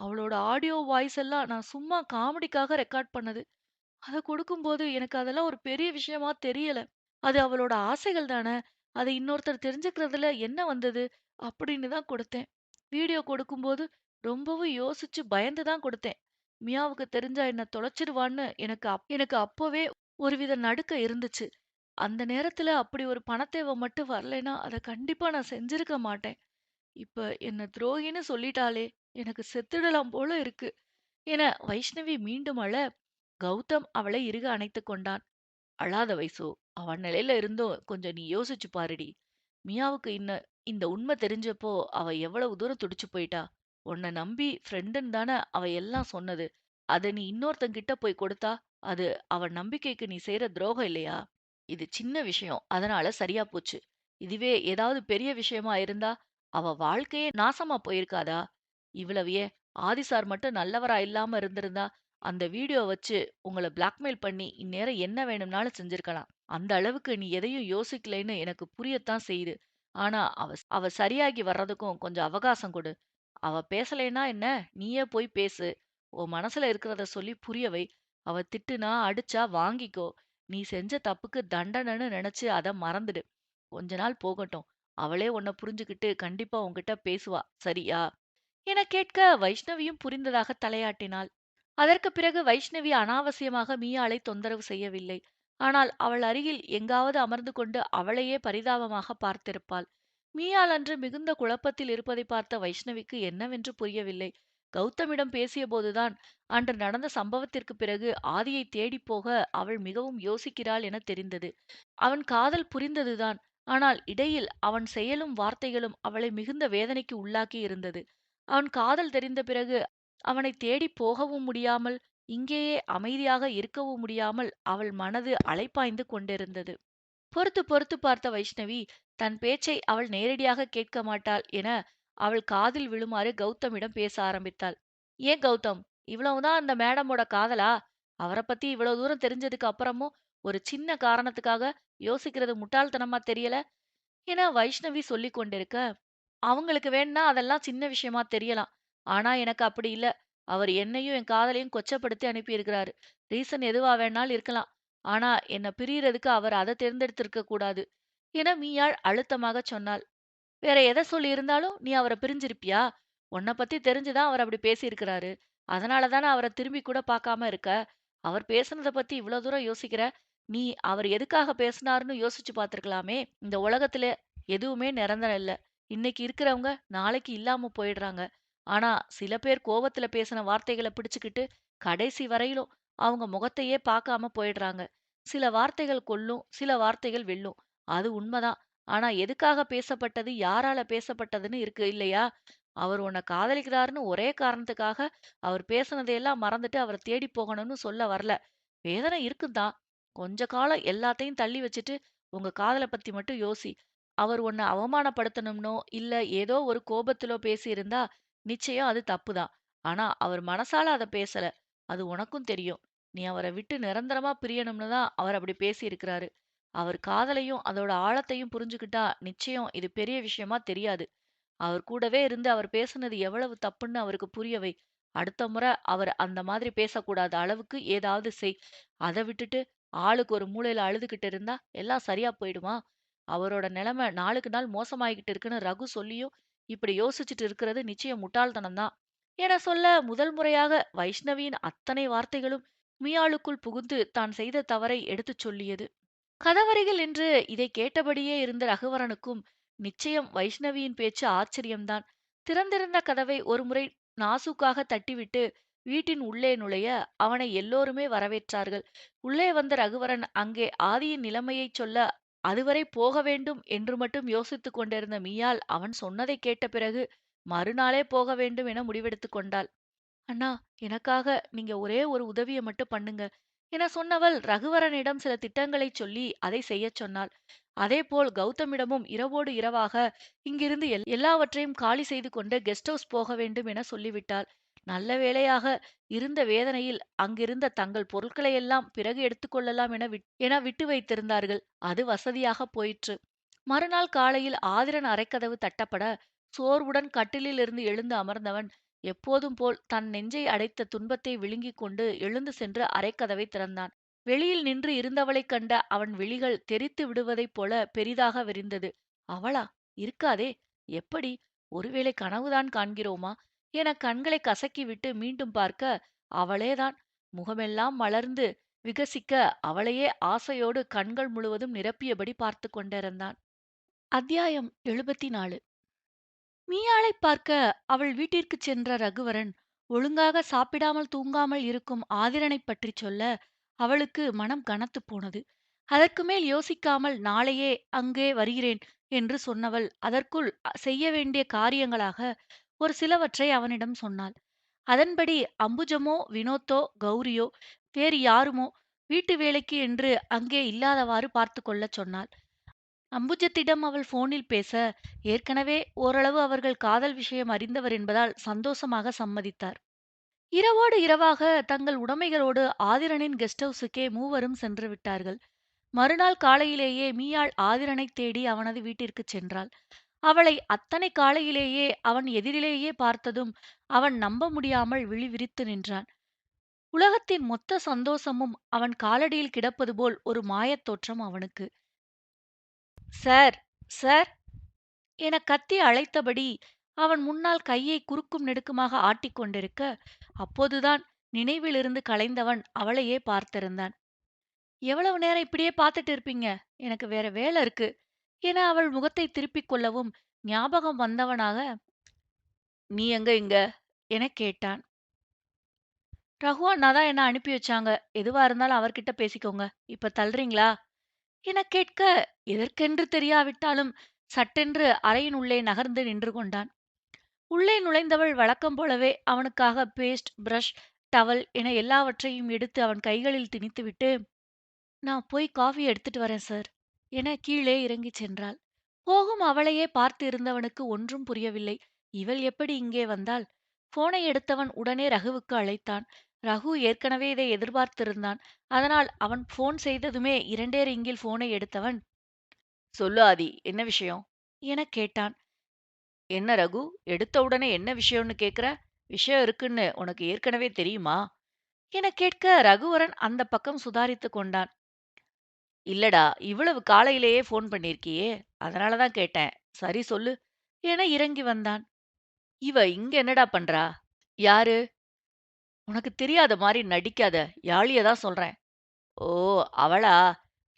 அவளோட ஆடியோ வாய்ஸ் எல்லாம் நான் சும்மா காமெடிக்காக ரெக்கார்ட் பண்ணது. அத கொடுக்கும்போது எனக்கு அதெல்லாம் ஒரு பெரிய விஷயமா தெரியல. அது அவளோட ஆசைகள் தான. அத இன்னொருத்தர் தெரிஞ்சுக்கிறதுல என்ன வந்தது? அப்படின்னு தான் கொடுத்தேன். வீடியோ கொடுக்கும்போது ரொம்பவும் யோசிச்சு பயந்து தான் கொடுத்தேன். மியாவுக்கு தெரிஞ்சா என்ன தொலைச்சிருவான்னு எனக்கு அப்பவே ஒருவித நடுக்கம் இருந்துச்சு. அந்த நேரத்துல அப்படி ஒரு பணத்தேவை மட்டும் வரலைன்னா, அத கண்டிப்பா நான் செஞ்சிருக்க மாட்டேன். இப்ப என்ன துரோகின்னு சொல்லிட்டாளே! எனக்கு செத்துடலாம் போல இருக்கு என வைஷ்ணவி மீண்டும் அழ, கௌதம் அவளை இறுக அணைத்துக் கொண்டான். அழாத வைசு. அவன் நிலையில இருந்தும் கொஞ்சம் நீ யோசிச்சு பாருடி. மியாவுக்கு இந்த உண்மை தெரிஞ்சப்போ அவ எவ்வளவு தூரம் துடிச்சு போயிட்டா. உன்னை நம்பி ஃப்ரெண்டுன்னு தானே அவ எல்லாம் சொன்னது. அத நீ இன்னொருத்தங்கிட்ட போய் கொடுத்தா, அது அவன் நம்பிக்கைக்கு நீ செய்யற துரோகம் இல்லையா? இது சின்ன விஷயம். அதனால சரியா போச்சு. இதுவே ஏதாவது பெரிய விஷயமா இருந்தா, அவ வாழ்க்கையே நாசமா போயிருக்காதா? இவ்வளவு ஏன், ஆதி சார் மட்டும் நல்லவரா இல்லாம இருந்திருந்தா, அந்த வீடியோ வச்சு உங்கள பிளாக்மெயில் பண்ணி இந்நேரம் என்ன வேணும்னாலும் செஞ்சிருக்கலாம். அந்த அளவுக்கு நீ எதையும் யோசிக்கலைன்னு எனக்கு புரியத்தான் செய்யுது. ஆனா, அவ சரியாகி வர்றதுக்கும் கொஞ்சம் அவகாசம் குடு. அவ பேசலைன்னா என்ன? நீயே போய் பேசு. உன் மனசுல இருக்கிறத சொல்லி புரிய வை. அவ திட்டுனா, அடிச்சா வாங்கிக்கோ. நீ செஞ்ச தப்புக்கு தண்டனைன்னு நெனச்சு அத மறந்துடு. கொஞ்ச நாள் போகட்டும். அவளே உன்ன புரிஞ்சுகிட்டு கண்டிப்பா உன்கிட்ட பேசுவா. சரியா? எனக் கேட்க வைஷ்ணவியும் புரிந்ததாக தலையாட்டினாள். அதற்குப் பிறகு வைஷ்ணவி அனாவசியமாக மீயாளை தொந்தரவு செய்யவில்லை. ஆனால் அவள் அருகில் எங்காவது அமர்ந்து கொண்டு அவளையே பரிதாபமாக பார்த்திருப்பாள். மீயாள் அன்று மிகுந்த குழப்பத்தில் இருப்பதை பார்த்த வைஷ்ணவிக்கு என்னவென்று புரியவில்லை. கௌதமிடம் பேசியபோதுதான் அன்று நடந்த சம்பவத்திற்குப் பிறகு ஆதியை தேடிப் போக அவள் மிகவும் யோசிக்கிறாள் என தெரிந்தது. அவன் காதல் புரிந்ததுதான். ஆனால் இடையில் அவன் செயலும் வார்த்தைகளும் அவளை மிகுந்த வேதனைக்கு உள்ளாக்கி இருந்தது. அவன் காதல் தெரிந்த பிறகு அவனைத் தேடிப் போகவும் முடியாமல், இங்கேயே அமைதியாக இருக்கவும் முடியாமல் அவள் மனது அலைபாய்ந்து கொண்டிருந்தது. பொறுத்து பொறுத்து பார்த்த வைஷ்ணவி தன் பேச்சை அவள் நேரடியாக கேட்க மாட்டாள் என அவள் காதில் விழுமாறு கௌதமிடம் பேச ஆரம்பித்தாள். ஏன் கௌதம், இவ்வளவுதான் அந்த மேடமோட காதலா? அவரைப் பத்தி இவ்வளவு தூரம் தெரிஞ்சதுக்கு அப்புறமும் ஒரு சின்ன காரணத்துக்காக யோசிக்கிறது முட்டாள்தனமா தெரியல? என வைஷ்ணவி சொல்லிக் கொண்டிருக்க, அவங்களுக்கு வேணும்னா அதெல்லாம் சின்ன விஷயமா தெரியலாம். ஆனா எனக்கு அப்படி இல்ல. அவர் என்னையும் என் காதலையும் கொச்சப்படுத்தி அனுப்பியிருக்கிறாரு. ரீசன் எதுவா வேணாலும் இருக்கலாம். ஆனா என்ன பிரியறதுக்கு அவர் அத தேர்ந்தெடுத்திருக்க கூடாது. என மீயாள் அழுத்தமாகச் சொன்னாள். வேற எத சொல்லியிருந்தாலும் நீ அவர பிரிஞ்சிருப்பியா? உன்ன பத்தி தெரிஞ்சுதான் அவர் அப்படி பேசியிருக்கிறாரு. அதனால தானே அவர திரும்பி கூட பார்க்காம இருக்க. அவர் பேசுனத பத்தி இவ்ளோ தூரம் யோசிக்கிற. நீ அவர் எதுக்காக பேசினாருன்னு யோசிச்சு பார்த்திருக்கலாமே. இந்த உலகத்திலே எதுவுமே நிரந்தரம் இல்ல. இன்னைக்கு இருக்கிறவங்க நாளைக்கு இல்லாம போயிடுறாங்க. ஆனா சில பேர் கோவத்துல பேசின வார்த்தைகள பிடிச்சுக்கிட்டு கடைசி வரையிலும் அவங்க முகத்தையே பார்க்காம போயிடுறாங்க. சில வார்த்தைகள் கொல்லும், சில வார்த்தைகள் வெல்லும். அது உண்மதான். ஆனா எதுக்காக பேசப்பட்டது, யாரால பேசப்பட்டதுன்னு இருக்கு இல்லையா? அவர் உன்ன காதலிக்கிறாருன்னு ஒரே காரணத்துக்காக அவர் பேசுனதையெல்லாம் மறந்துட்டு அவர தேடி போகணும்னு சொல்ல வரல. வேதனை இருக்குதான். கொஞ்ச காலம் எல்லாத்தையும் தள்ளி வச்சுட்டு உங்க காதல பத்தி மட்டும் யோசி. அவர் உன்ன அவமானப்படுத்தணும்னோ, இல்ல ஏதோ ஒரு கோபத்திலோ பேசியிருந்தா, நிச்சயம் அது தப்புதான். ஆனா அவர் மனசால அத பேசல. அது உனக்கும் தெரியும். நீ அவர விட்டு நிரந்தரமா பிரியணும்னு தான் அவர் அப்படி பேசியிருக்கிறாரு. அவர் காதலையும் அதோட ஆழத்தையும் புரிஞ்சுக்கிட்டா நிச்சயம் இது பெரிய விஷயமா தெரியாது. அவர் கூடவே இருந்து அவர் பேசுனது எவ்வளவு தப்புன்னு அவருக்கு புரிய வை. அடுத்த முறை அவர் அந்த மாதிரி பேசக்கூடாத அளவுக்கு ஏதாவது செய். அத விட்டுட்டு ஆளுக்கு ஒரு மூலையில அழுதுகிட்டு இருந்தா எல்லாம் சரியா போயிடுமா? அவரோட நிலைமை நாளுக்கு நாள் மோசமாயிக்கிட்டு இருக்குன்னு ரகு சொல்லியும் இப்படி யோசிச்சுட்டு இருக்கிறது நிச்சயம் முட்டாள்தனம் தான். என சொல்ல முதல் முறையாக வைஷ்ணவியின் அத்தனை வார்த்தைகளும் மியாளுக்குள் புகுந்து தான் செய்த தவறை எடுத்துச் சொல்லியது. கதவருகில் நின்று இதை கேட்டபடியே இருந்த ரகுவரனுக்கும் நிச்சயம் வைஷ்ணவியின் பேச்சு ஆச்சரியம்தான். திறந்திருந்த கதவை ஒருமுறை நாசூக்காக தட்டிவிட்டு வீட்டின் உள்ளே நுழைய அவனை எல்லோருமே வரவேற்றார்கள். உள்ளே வந்த ரகுவரன் அங்கே ஆதியின் நிலைமையைச் சொல்ல அதுவரை போக வேண்டும் என்று மட்டும் யோசித்துக் கொண்டிருந்த மீயாள் அவன் சொன்னதைக் கேட்ட பிறகு மறுநாளே போக வேண்டும் என முடிவெடுத்துக் கொண்டாள். அண்ணா, எனக்காக நீங்க ஒரே ஒரு உதவிய மட்டும் பண்ணுங்க என சொன்னவள் ரகுவரனிடம் சில திட்டங்களைச் சொல்லி அதை செய்யச் சொன்னாள். அதேபோல் கௌதமிடமும் இரவோடு இரவாக இங்கிருந்து எல்லாவற்றையும் காலி செய்து கொண்டு கெஸ்ட் ஹவுஸ் போக வேண்டும் என சொல்லிவிட்டாள். நல்ல வேளையாக இருந்த வேதனையில் அங்கிருந்த தங்கள் பொருட்களையெல்லாம் பிறகு எடுத்துக்கொள்ளலாம் என விட்டு வைத்திருந்தார்கள். அது வசதியாக போயிற்று. மறுநாள் காலையில் ஆதிரன் அறைக்கதவு தட்டப்பட சோர்வுடன் கட்டிலில் இருந்து எழுந்து அமர்ந்தவன் எப்போதும் போல் தன் நெஞ்சை அடைத்த துன்பத்தை விழுங்கிக் கொண்டு எழுந்து சென்று அறைக்கதவை திறந்தான். வெளியில் நின்று இருந்தவளைக் கண்ட அவன் விழிகள் தெறித்து விடுவதைப் போல பெரிதாக விரிந்தது. அவளா? இருக்காதே. எப்படி? ஒருவேளை கனவுதான் காண்கிறோமா? என கண்களை கசக்கிவிட்டு மீண்டும் பார்க்க அவளேதான். முகமெல்லாம் மலர்ந்து விகசிக்க அவளையே ஆசையோடு கண்கள் முழுவதும் நிரப்பியபடி பார்த்து கொண்டிருந்தான். அத்தியாயம் 74. மீயாளைப் பார்க்க அவள் வீட்டிற்குச் சென்ற ரகுவரன் ஒழுங்காக சாப்பிடாமல் தூங்காமல் இருக்கும் ஆதிரனைப் பற்றிச் சொல்ல அவளுக்கு மனம் கனத்துப் போனது. அதற்கு மேல் யோசிக்காமல் நாளையே அங்கே வருகிறேன் என்று சொன்னவள் அதற்குள் செய்ய வேண்டிய காரியங்களாக ஒரு சிலவற்றை அவனிடம் சொன்னாள். அதன்படி அம்புஜமோ வினோத்தோ கௌரியோ வேறு யாருமோ வீட்டு வேலைக்கு என்று அங்கே இல்லாதவாறு பார்த்து கொள்ளச் சொன்னாள். அம்புஜத்திடம் அவள் போனில் பேச ஏற்கனவே ஓரளவு அவர்கள் காதல் விஷயம் அறிந்தவர் என்பதால் சந்தோஷமாக சம்மதித்தார். இரவோடு இரவாக தங்கள் உடைமைகளோடு ஆதிரனின் கெஸ்ட் ஹவுஸுக்கே மூவரும் சென்று விட்டார்கள். மறுநாள் காலையிலேயே மீயாள் ஆதிரனைத் தேடி அவனது வீட்டிற்குச் சென்றாள். அவளை அத்தனை காலையிலேயே அவன் எதிரிலேயே பார்த்ததும் அவன் நம்ப முடியாமல் விழி விரித்து நின்றான். உலகத்தின் மொத்த சந்தோஷமும் அவன் காலடியில் கிடப்பது போல் ஒரு மாயத் தோற்றம் அவனுக்கு. சார், சார் என கத்தி அழைத்தபடி அவன் முன்னால் கையை குறுக்கும் நெடுக்குமாக ஆட்டிக் கொண்டிருக்க, அப்போதுதான் நினைவிலிருந்து கலைந்தவன் அவளையே பார்த்திருந்தான். எவ்வளவு நேரம் இப்படியே பார்த்துட்டு இருப்பீங்க? எனக்கு வேற வேலை இருக்கு என அவள் முகத்தை திருப்பிக் கொள்ளவும் ஞாபகம் வந்தவனாக, நீ எங்க இங்க எனக் கேட்டான். ரகு அண்ணா தான் என்ன அனுப்பி வச்சாங்க. எதுவா இருந்தாலும் அவர்கிட்ட பேசிக்கோங்க. இப்ப தள்றீங்களா எனக் கேட்க, எதற்கென்று தெரியாவிட்டாலும் சட்டென்று அறையின் உள்ளே நகர்ந்து நின்று கொண்டான். உள்ளே நுழைந்தவள் வழக்கம் போலவே அவனுக்காக பேஸ்ட், பிரஷ், டவல் என எல்லாவற்றையும் எடுத்து அவன் கைகளில் திணித்துவிட்டு, நான் போய் காஃபி எடுத்துட்டு வரேன் சார் என கீழே இறங்கிச் சென்றாள். போகும் அவளையே பார்த்து இருந்தவனுக்கு ஒன்றும் புரியவில்லை. இவள் எப்படி இங்கே வந்தாள்? போனை எடுத்தவன் உடனே ரகுவுக்கு அழைத்தான். ரகு ஏற்கனவே இதை எதிர்பார்த்திருந்தான். அதனால் அவன் போன் செய்ததுமே 2 ரிங்கில் போனை எடுத்தவன், சொல்லு ஆதி, என்ன விஷயம் எனக் கேட்டான். என்ன ரகு, எடுத்த உடனே என்ன விஷயம்னு கேக்குற? விஷயம் இருக்குன்னு உனக்கு ஏற்கனவே தெரியுமா எனக் கேட்க, ரகுவரன் அந்த பக்கம் சுதாரித்துக் கொண்டான். இல்லடா, இவ்வளவு காலையிலேயே ஃபோன் பண்ணியிருக்கியே, அதனால தான் கேட்டேன். சரி சொல்லு என இறங்கி வந்தான். இவ இங்க என்னடா பண்றா? யாரு? உனக்கு தெரியாத மாரி நடிக்காத. யாழிய தான் சொல்றேன். ஓ, அவளா?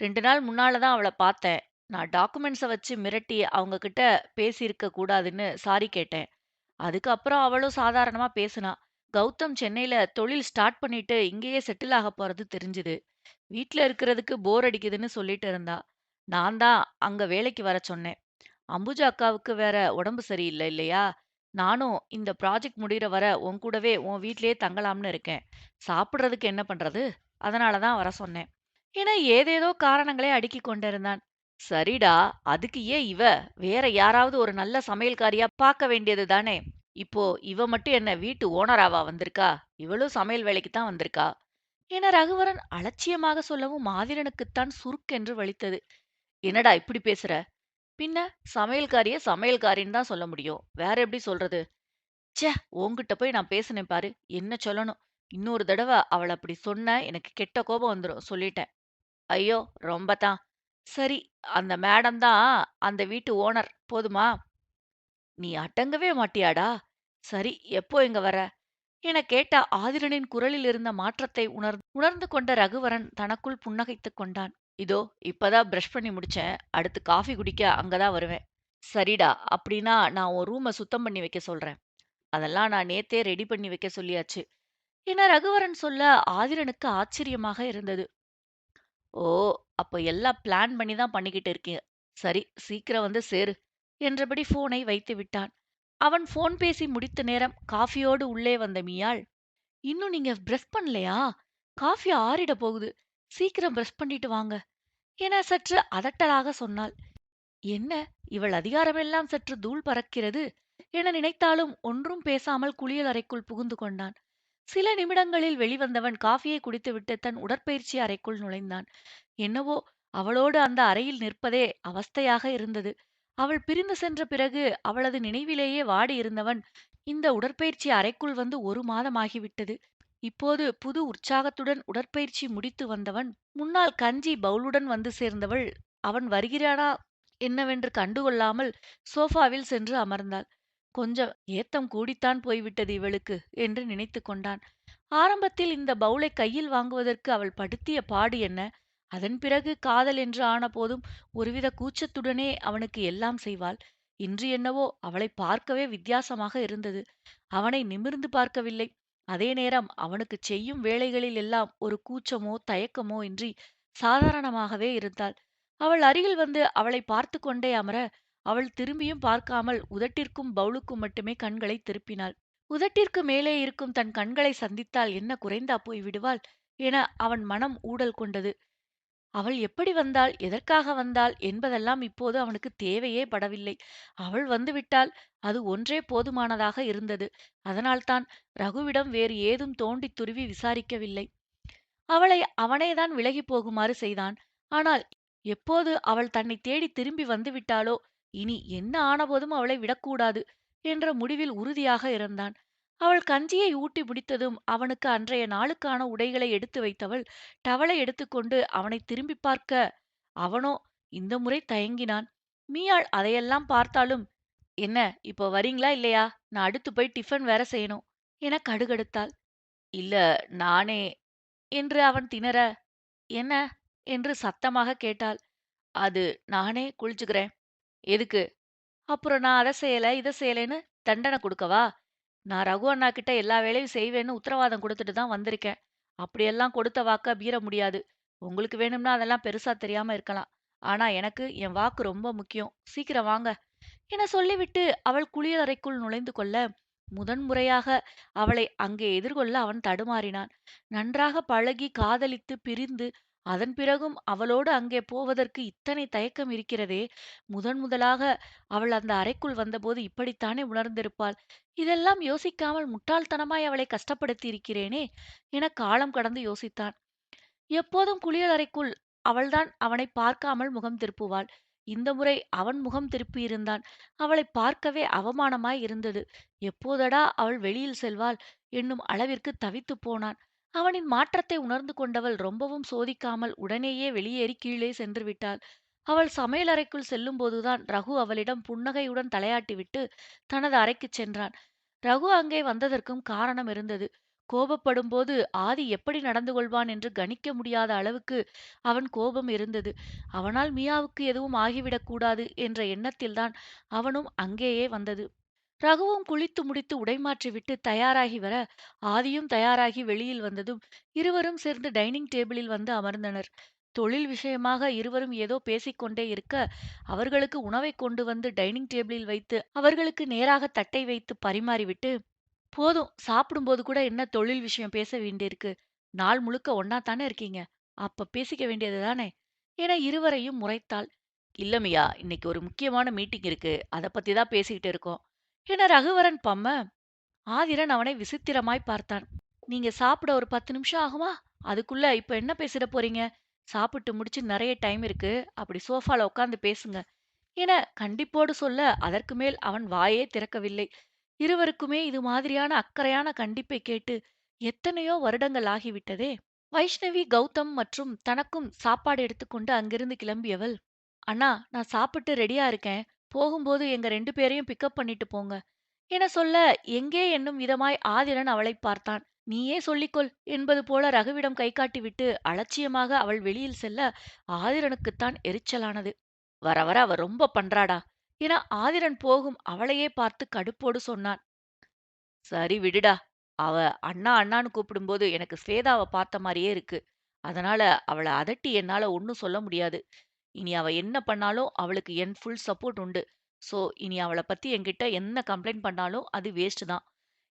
2 நாள் முன்னால தான் அவள பார்த்தேன். நான் டாக்குமெண்ட்ஸ வச்சு மிரட்டி அவங்க கிட்ட பேசியிருக்க கூடாதுன்னு சாரி கேட்டேன். அதுக்கு அப்புறம் அவளும் சாதாரணமா பேசுனா. கௌதம் சென்னையில தொழில் ஸ்டார்ட் பண்ணிட்டு இங்கேயே செட்டில் ஆகப் போறது தெரிஞ்சுது. வீட்ல இருக்கிறதுக்கு போர் அடிக்குதுன்னு சொல்லிட்டு இருந்தா. நான் தான் அங்க வேலைக்கு வரச் சொன்னேன். அம்புஜா அக்காவுக்கு வேற உடம்பு சரியில்ல இல்லையா? நானும் இந்த ப்ராஜெக்ட் முடியிற வர உன் கூடவே உன் வீட்லயே தங்கலாம்னு இருக்கேன். சாப்பிடுறதுக்கு என்ன பண்றது? அதனால தான் வர சொன்னேன் என ஏதேதோ காரணங்களை அடுக்கிக் கொண்டிருந்தான். சரிடா, அதுக்கு ஏன் இவ? வேற யாராவது ஒரு நல்ல சமையல்காரியா பார்க்க வேண்டியது தானே? இப்போ இவ மட்டும் என்ன வீட்டு ஓனராவா வந்திருக்கா? இவளும் சமையல் வேலைக்கு தான் வந்திருக்கா என ரகுவரன் அலட்சியமாக சொல்லவும் மாதிரனுக்குத்தான் சுருக்கென்று வலித்தது. என்னடா இப்படி பேசுற? பின்ன சமையல்காரிய சமையல்காரின்னு தான் சொல்ல முடியும். வேற எப்படி சொல்றது? ச்சே, உன்கிட்ட போய் நான் பேசினேன் பாரு. என்ன சொல்லணும்? இன்னொரு தடவ அவள அப்படி சொன்ன எனக்கு கெட்ட கோபம் வந்துரும். சொல்லிட்டேன். ஐயோ! ரொம்ப தான். சரி, அந்த மேடம் தான் அந்த வீட்டு ஓனர். போதுமா? நீ அடங்கவே மாட்டியாடா? சரி, எப்போ இங்க வர? எனக் கேட்ட ஆதிரனின் குரலில் இருந்த மாற்றத்தை உணர்ந்து கொண்ட ரகுவரன் தனக்குள் புன்னகைத்துக் கொண்டான். இதோ இப்பதான் பிரஷ் பண்ணி முடிச்சேன். அடுத்து காஃபி குடிக்க அங்கதான் வருவேன். சரிடா, அப்படின்னா நான் உன் ரூம சுத்தம் பண்ணி வைக்க சொல்றேன். அதெல்லாம் நான் நேத்தே ரெடி பண்ணி வைக்க சொல்லியாச்சு என ரகுவரன் சொல்ல ஆதிரனுக்கு ஆச்சரியமாக இருந்தது. ஓ, அப்ப எல்லாம் பிளான் பண்ணி தான் பண்ணிக்கிட்டு இருக்கீங்க. சரி, சீக்கிரம் வந்து சேரு என்றபடி போனை வைத்து விட்டான். அவன் போன் பேசி முடித்த நேரம் காஃபியோடு உள்ளே வந்த மீயாள், இன்னும் நீங்க பிரஷ் பண்ணலையா? காஃபி ஆறிட போகுது. சீக்கிரம் பிரஷ் பண்ணிட்டு வாங்க என சற்று அதட்டலாக சொன்னாள். என்ன, இவள் அதிகாரமெல்லாம் சற்று தூள் பறக்கிறது என நினைத்தாலும் ஒன்றும் பேசாமல் குளியல் அறைக்குள் புகுந்து கொண்டான். சில நிமிடங்களில் வெளிவந்தவன் காஃபியை குடித்துவிட்டு தன் உடற்பயிற்சி அறைக்குள் நுழைந்தான். என்னவோ அவளோடு அந்த அறையில் நிற்பதே அவஸ்தையாக இருந்தது. அவள் பிரிந்து சென்ற பிறகு அவளது நினைவிலேயே வாடி இருந்தவன் இந்த உடற்பயிற்சி அறைக்குள் வந்து 1 மாதமாகிவிட்டது. இப்போது புது உற்சாகத்துடன் உடற்பயிற்சி முடித்து வந்தவன் முன்னால் கஞ்சி பவுலுடன் வந்து சேர்ந்தவள் அவன் வருகிறானா என்னவென்று கண்டுகொள்ளாமல் சோஃபாவில் சென்று அமர்ந்தாள். கொஞ்சம் ஏத்தம் கூடித்தான் போய்விட்டது இவளுக்கு என்று நினைத்துக் கொண்டான். ஆரம்பத்தில் இந்த பவுலை கையில் வாங்குவதற்கு அவள் படுத்திய பாடு என்ன? அதன் பிறகு காதல் என்று ஆனபோதும் ஒருவித கூச்சத்துடனே அவனுக்கு எல்லாம் செய்வாள். இன்று என்னவோ அவளை பார்க்கவே வித்தியாசமாக இருந்தது. அவனை நிமிர்ந்து பார்க்கவில்லை. அதே நேரம் அவனுக்குச் செய்யும் வேலைகளில் எல்லாம் ஒரு கூச்சமோ தயக்கமோ இன்றி சாதாரணமாகவே இருந்தாள். அவள் அருகில் வந்து அவளை பார்த்து கொண்டே அமர, அவள் திரும்பியும் பார்க்காமல் உதட்டிற்கும் பவுலுக்கும் மட்டுமே கண்களை திருப்பினாள். உதட்டிற்கு மேலே இருக்கும் தன் கண்களை சந்தித்தால் என்ன குறைந்தா போய் விடுவாள் என அவன் மனம் ஊடல் கொண்டது. அவள் எப்படி வந்தாள், எதற்காக வந்தாள் என்பதெல்லாம் இப்போது அவனுக்கு தேவையே படவில்லை. அவள் வந்துவிட்டாள், அது ஒன்றே போதுமானதாக இருந்தது. அதனால்தான் ரகுவிடம் வேறு ஏதும் தோண்டித் துருவி விசாரிக்கவில்லை. அவளை அவனேதான் விலகிப் போகுமாறு செய்தான். ஆனால் எப்போது அவள் தன்னைத் தேடி திரும்பி வந்துவிட்டாளோ, இனி என்ன ஆனபோதும் அவளை விடக்கூடாது என்ற முடிவில் உறுதியாக இருந்தான். அவள் கஞ்சியை ஊட்டி முடித்ததும் அவனுக்கு அன்றைய நாளுக்கான உடைகளை எடுத்து வைத்தவள் டவலை எடுத்துக்கொண்டு அவனைத் திரும்பிப் பார்க்க, அவனோ இந்த முறை தயங்கினான். மீயாள் அதையெல்லாம் பார்த்தாலும், "என்ன, இப்போ வரீங்களா இல்லையா? நான் அடுத்து போய் டிஃபன் வேற செய்யணும்" என கடுகடுத்தாள். "இல்ல, நானே" என்று அவன் திணற, "என்ன?" என்று சத்தமாகக் கேட்டாள். "அது நானே குளிச்சுக்கிறேன்." "எதுக்கு?" "அப்புறம் நான் அத செய்யல, இத செய்யலேன்னு தண்டன குடுக்கவா? நான் ரகு அண்ணாகிட்ட எல்லா வேலையும் செய்வேன்னு உத்தரவாதம் குடுத்துட்டு தான் வந்திருக்கேன். அப்படியெல்லாம் கொடுத்த வாக்க மீற முடியாது. உங்களுக்கு வேணும்னா அதெல்லாம் பெருசா தெரியாம இருக்கலாம். ஆனா எனக்கு என் வாக்கு ரொம்ப முக்கியம். சீக்கிரம் வாங்க." என சொல்லிவிட்டு அவள் குளியலறைக்குள் நுழைந்து கொள்ள, முதன்முறையாக அவளை அங்கே எதிர்கொள்ள அவன் தடுமாறினான். நன்றாக பழகி, காதலித்து, பிரிந்து, அதன் பிறகும் அவளோடு அங்கே போவதற்கு இத்தனை தயக்கம் இருக்கிறதே! முதன் முதலாக அவள் அந்த அறைக்குள் வந்தபோது இப்படித்தானே உணர்ந்திருப்பாள். இதெல்லாம் யோசிக்காமல் முட்டாள்தனமாய் அவளை கஷ்டப்படுத்தியிருக்கிறேனே! என காலம் கடந்து யோசித்தான். எப்போதும் குளியலறைக்குள் அவள்தான் அவனைப் பார்க்காமல் முகம் திருப்புவாள். இந்த முறை அவன் முகம் திருப்பியிருந்தான். அவளைப் பார்க்கவே அவமானமாய் இருந்தது. எப்போதடா அவள் வெளியில் செல்வாள் என்னும் அளவிற்கு தவித்துப் போனான். அவனின் மாற்றத்தை உணர்ந்து கொண்டவள் ரொம்பவும் சோதிக்காமல் உடனேயே வெளியேறி கீழே சென்று விட்டாள். அவள் சமையலறைக்குள் செல்லும்போதுதான் ரகு அவளிடம் புன்னகையுடன் தலையாட்டிவிட்டு தனது அறைக்குச் சென்றான். ரகு அங்கே வந்ததற்கும் காரணம் இருந்தது. கோபப்படும்போது ஆதி எப்படி நடந்து கொள்வான் என்று கணிக்க முடியாத அளவுக்கு அவன் கோபம் இருந்தது. அவனால் மியாவுக்கு எதுவும் ஆகிவிடக் கூடாது என்ற எண்ணத்தில்தான் அவனும் அங்கேயே வந்தது. ரகுவும் குளித்து முடித்து உடைமாற்றிவிட்டு தயாராகி வர, ஆதியும் தயாராகி வெளியில் வந்ததும் இருவரும் சேர்ந்து டைனிங் டேபிளில் வந்து அமர்ந்தனர். தொழில் விஷயமாக இருவரும் ஏதோ பேசிக்கொண்டே இருக்க, அவர்களுக்கு உணவைக் கொண்டு வந்து டைனிங் டேபிளில் வைத்து அவர்களுக்கு நேராக தட்டை வைத்து பரிமாறிவிட்டு, "போதும், சாப்பிடும்போது கூட என்ன தொழில் விஷயம் பேச வேண்டியிருக்கு? நாள் முழுக்க ஒண்ணா தானே இருக்கீங்க. அப்ப பேசிக்க வேண்டியது தானே?" என இருவரையும் முறைத்தாள். "இல்ல மியா, இன்னைக்கு ஒரு முக்கியமான மீட்டிங் இருக்கு. அத பத்தி தான் பேசிக்கிட்டு இருக்கோம்" என ரகுவரன் பம்ம, ஆதிரன் அவனை விசித்திரமாய் பார்த்தான். "நீங்க சாப்பிட ஒரு 10 நிமிஷம் ஆகுமா? அதுக்குள்ள இப்ப என்ன பேசிட போறீங்க? சாப்பிட்டு முடிச்சு நெறைய டைம் இருக்கு. அப்படி சோஃபால உட்கார்ந்து பேசுங்க" என கண்டிப்போடு சொல்ல, அதற்கு மேல் அவன் வாயே திறக்கவில்லை. இருவருக்குமே இது மாதிரியான அக்கறையான கண்டிப்பை கேட்டு எத்தனையோ வருடங்கள் ஆகிவிட்டதே. வைஷ்ணவி, கௌதம் மற்றும் தனக்கும் சாப்பாடு எடுத்துக்கொண்டு அங்கிருந்து கிளம்பியவள், "அண்ணா, நான் சாப்பிட்டு ரெடியா இருக்கேன். போகும்போது எங்க 2 பேரையும் பிக்கப் பண்ணிட்டு போங்க" என சொல்ல, எங்கே என்னும் விதமாய் ஆதிரன் அவளைப் பார்த்தான். "நீயே சொல்லிக்கொள்" என்பது போல ரகுவிடம் கை காட்டிவிட்டு அலட்சியமாக அவள் வெளியில் செல்ல, ஆதிரனுக்குத்தான் எரிச்சலானது. "வர வர அவ ரொம்ப பண்றாடா" என ஆதிரன் போகும் அவளையே பார்த்து கடுப்போடு சொன்னான். "சரி விடுடா. அவ அண்ணா அண்ணான்னு கூப்பிடும்போது எனக்கு ஸ்வேதாவ பார்த்த மாரியே இருக்கு. அதனால அவள அதட்டி என்னால ஒண்ணும் சொல்ல முடியாது. இனி அவ என்ன பண்ணாலும் அவளுக்கு என் ஃபுல் சப்போர்ட் உண்டு. சோ, இனி அவள பத்தி என்கிட்ட என்ன கம்ப்ளைண்ட் பண்ணாலும் அது வேஸ்ட் தான்"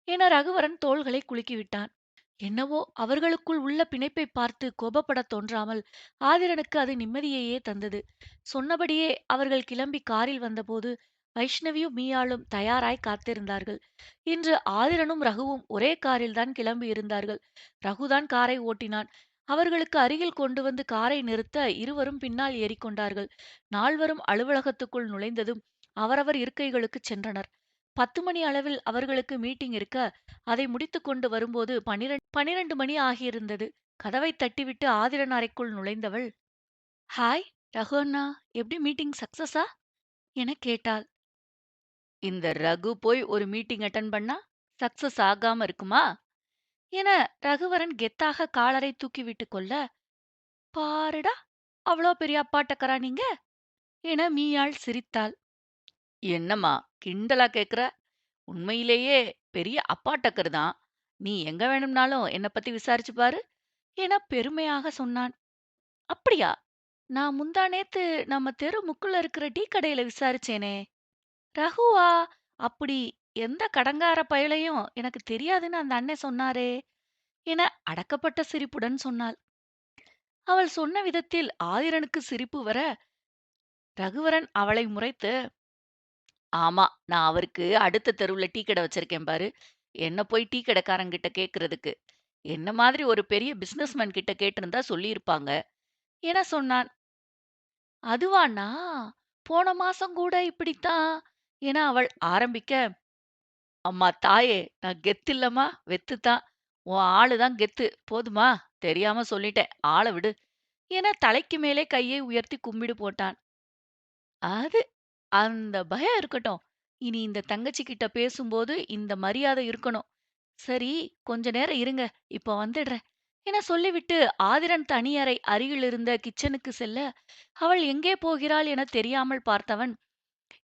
என ரகுவரன் தோள்களை குலுக்கி விட்டான். என்னவோ அவர்களுக்குள் உள்ள பிணைப்பைப் பார்த்து கோபப்படத் தோன்றாமல் ஆதிரனுக்கு அது நிம்மதியையே தந்தது. சொன்னபடியே அவர்கள் கிளம்பி காரில் வந்தபோது வைஷ்ணவியும் மீயாளும் தயாராய் காத்திருந்தார்கள். இன்று ஆதிரனும் ரகுவும் ஒரே காரில்தான் கிளம்பி இருந்தார்கள். ரகுதான் காரை ஓட்டினான். அவர்களுக்கு அருகில் கொண்டு வந்து காரை நிறுத்த இருவரும் பின்னால் ஏறிக்கொண்டார்கள். நால்வரும் அலுவலகத்துக்குள் நுழைந்ததும் அவரவர் இருக்கைகளுக்குச் சென்றனர். 10 மணி அளவில் அவர்களுக்கு மீட்டிங் இருக்க, அதை முடித்துக் கொண்டு வரும்போது 12 மணி ஆகியிருந்தது. கதவைத் தட்டிவிட்டு ஆதிரன் அறைக்குள் நுழைந்தவள், "ஹாய் ரகு அண்ணா, எப்படி மீட்டிங் சக்சஸா?" எனக் கேட்டாள். "இந்த ரகு போய் ஒரு மீட்டிங் அட்டெண்ட் பண்ணா சக்சஸ் ஆகாம இருக்குமா?" என ரகுவரன் கெத்தாக காலரை தூக்கிவிட்டுக் கொள்ள, "பாருடா, அவ்ளோ பெரிய அப்பாட்டக்கரா நீங்க?" என மீயாள் சிரித்தாள். "என்னம்மா, கிண்டலா கேக்குற? உண்மையிலேயே பெரிய அப்பாட்டக்கர் தான். நீ எங்க வேணும்னாலும் என்ன பத்தி விசாரிச்சு பாரு" என பெருமையாக சொன்னான். அப்படியா? நான் முந்தா நேத்து நம்ம தெரு முக்குல இருக்கிற டீ கடையில விசாரிச்சேனே. ரகுவா? அப்படி எந்த கடங்கார பயலையும் எனக்கு தெரியாதுன்னு அந்த அண்ணே சொன்னாரே! என அடக்கப்பட்ட சிரிப்புடன் சொன்னாள். அவள் சொன்ன விதத்தில் ஆதிரனுக்கு சிரிப்பு வர, ரகுவரன் அவளை முறைத்து, ஆமா, நான் அவருக்கு அடுத்த தெருவுல டீ கடை வச்சிருக்கேன் பாரு. என்ன போய் டீ கடைக்காரங்கிட்ட கேட்கறதுக்கு. என்ன மாதிரி ஒரு பெரிய பிசினஸ்மேன் கிட்ட கேட்டிருந்தா சொல்லியிருப்பாங்க. என சொன்னான். அதுவாண்ணா? போன மாசம் கூட இப்படித்தான் என அவள் ஆரம்பிக்க, அம்மா தாயே! நான் கெத்து இல்லம்மா, வெத்துத்தான். உன் ஆளு தான் கெத்து. போதுமா? தெரியாம சொல்லிட்டேன். ஆள விடு. என தலைக்கு மேலே கையை உயர்த்தி கும்பிடு போட்டான். அது அந்த பயம் இருக்கட்டும். இனி இந்த தங்கச்சி கிட்ட பேசும்போது இந்த மரியாதை இருக்கணும். சரி, கொஞ்ச நேரம் இருங்க. இப்ப வந்துடுறேன். என சொல்லிவிட்டு ஆதிரன் தனியறை அருகில் இருந்த கிச்சனுக்கு செல்ல, அவள் எங்கே போகிறாள் என தெரியாமல் பார்த்தவன்,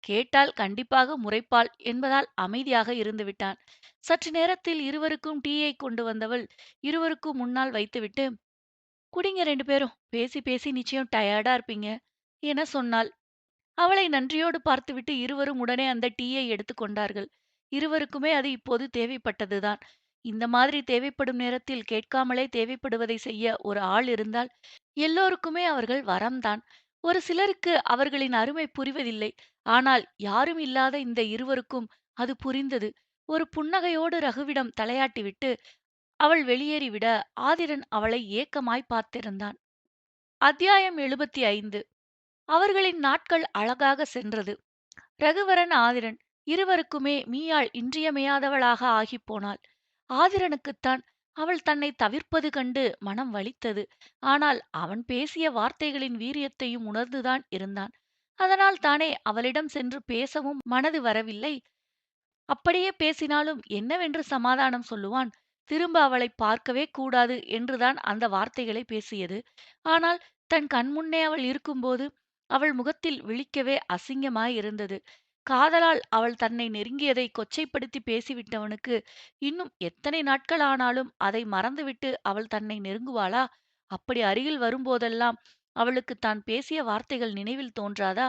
கேட்டால் கண்டிப்பாக முறைப்பாள் என்பதால் அமைதியாக இருந்து விட்டான். சற்று நேரத்தில் இருவருக்கும் டீயை கொண்டு வந்தவள் இருவருக்கும் முன்னால் வைத்துவிட்டு, குடிங்க 2 பேரும். பேசி பேசி நிச்சயம் டயர்டா இருப்பீங்க என சொன்னாள். அவளை நன்றியோடு பார்த்துவிட்டு இருவரும் உடனே அந்த டீயை எடுத்துக் கொண்டார்கள். இருவருக்குமே அது இப்போது தேவைப்பட்டதுதான். இந்த மாதிரி தேவைப்படும் நேரத்தில் கேட்காமலே தேவைப்படுவதை செய்ய ஒரு ஆள் இருந்தால் எல்லோருக்குமே அவர்கள் வரம்தான். ஒரு சிலருக்கு அவர்களின் அருமை புரிவதில்லை. ஆனால் யாரும் இல்லாத இந்த இருவருக்கும் அது புரிந்தது. ஒரு புன்னகையோடு ரகுவிடம் தலையாட்டிவிட்டு அவள் வெளியேறிவிட ஆதிரன் அவளை ஏக்கமாய் பார்த்திருந்தான். அத்தியாயம் 75. அவர்களின் நாட்கள் அழகாக சென்றது. ரகுவரன் ஆதிரன் இருவருக்குமே மீயாள் இன்றியமையாதவளாக ஆகிப் போனாள். ஆதிரனுக்குத்தான் அவள் தன்னை தவிர்ப்பது கண்டு மனம் வலித்தது. ஆனால் அவன் பேசிய வார்த்தைகளின் வீரியத்தையும் உணர்ந்துதான் இருந்தான். அதனால் தானே அவளிடம் சென்று பேசவும் மனது வரவில்லை. அப்படியே பேசினாலும் என்னவென்று சமாதானம் சொல்லுவான்? திரும்ப அவளைப் பார்க்கவே கூடாது என்றுதான் அந்த வார்த்தைகளை பேசியது. ஆனால் தன் கண்முன்னே அவள் இருக்கும்போது அவள் முகத்தில் விழிக்கவே அசிங்கமாயிருந்தது. காதலால் அவள் தன்னை நெருங்கியதை கொச்சைப்படுத்தி பேசிவிட்டவனுக்கு இன்னும் எத்தனை நாட்கள் ஆனாலும் அதை மறந்துவிட்டு அவள் தன்னை நெருங்குவாளா? அப்படி அருகில் வரும்போதெல்லாம் அவளுக்கு தான் பேசிய வார்த்தைகள் நினைவில் தோன்றாதா?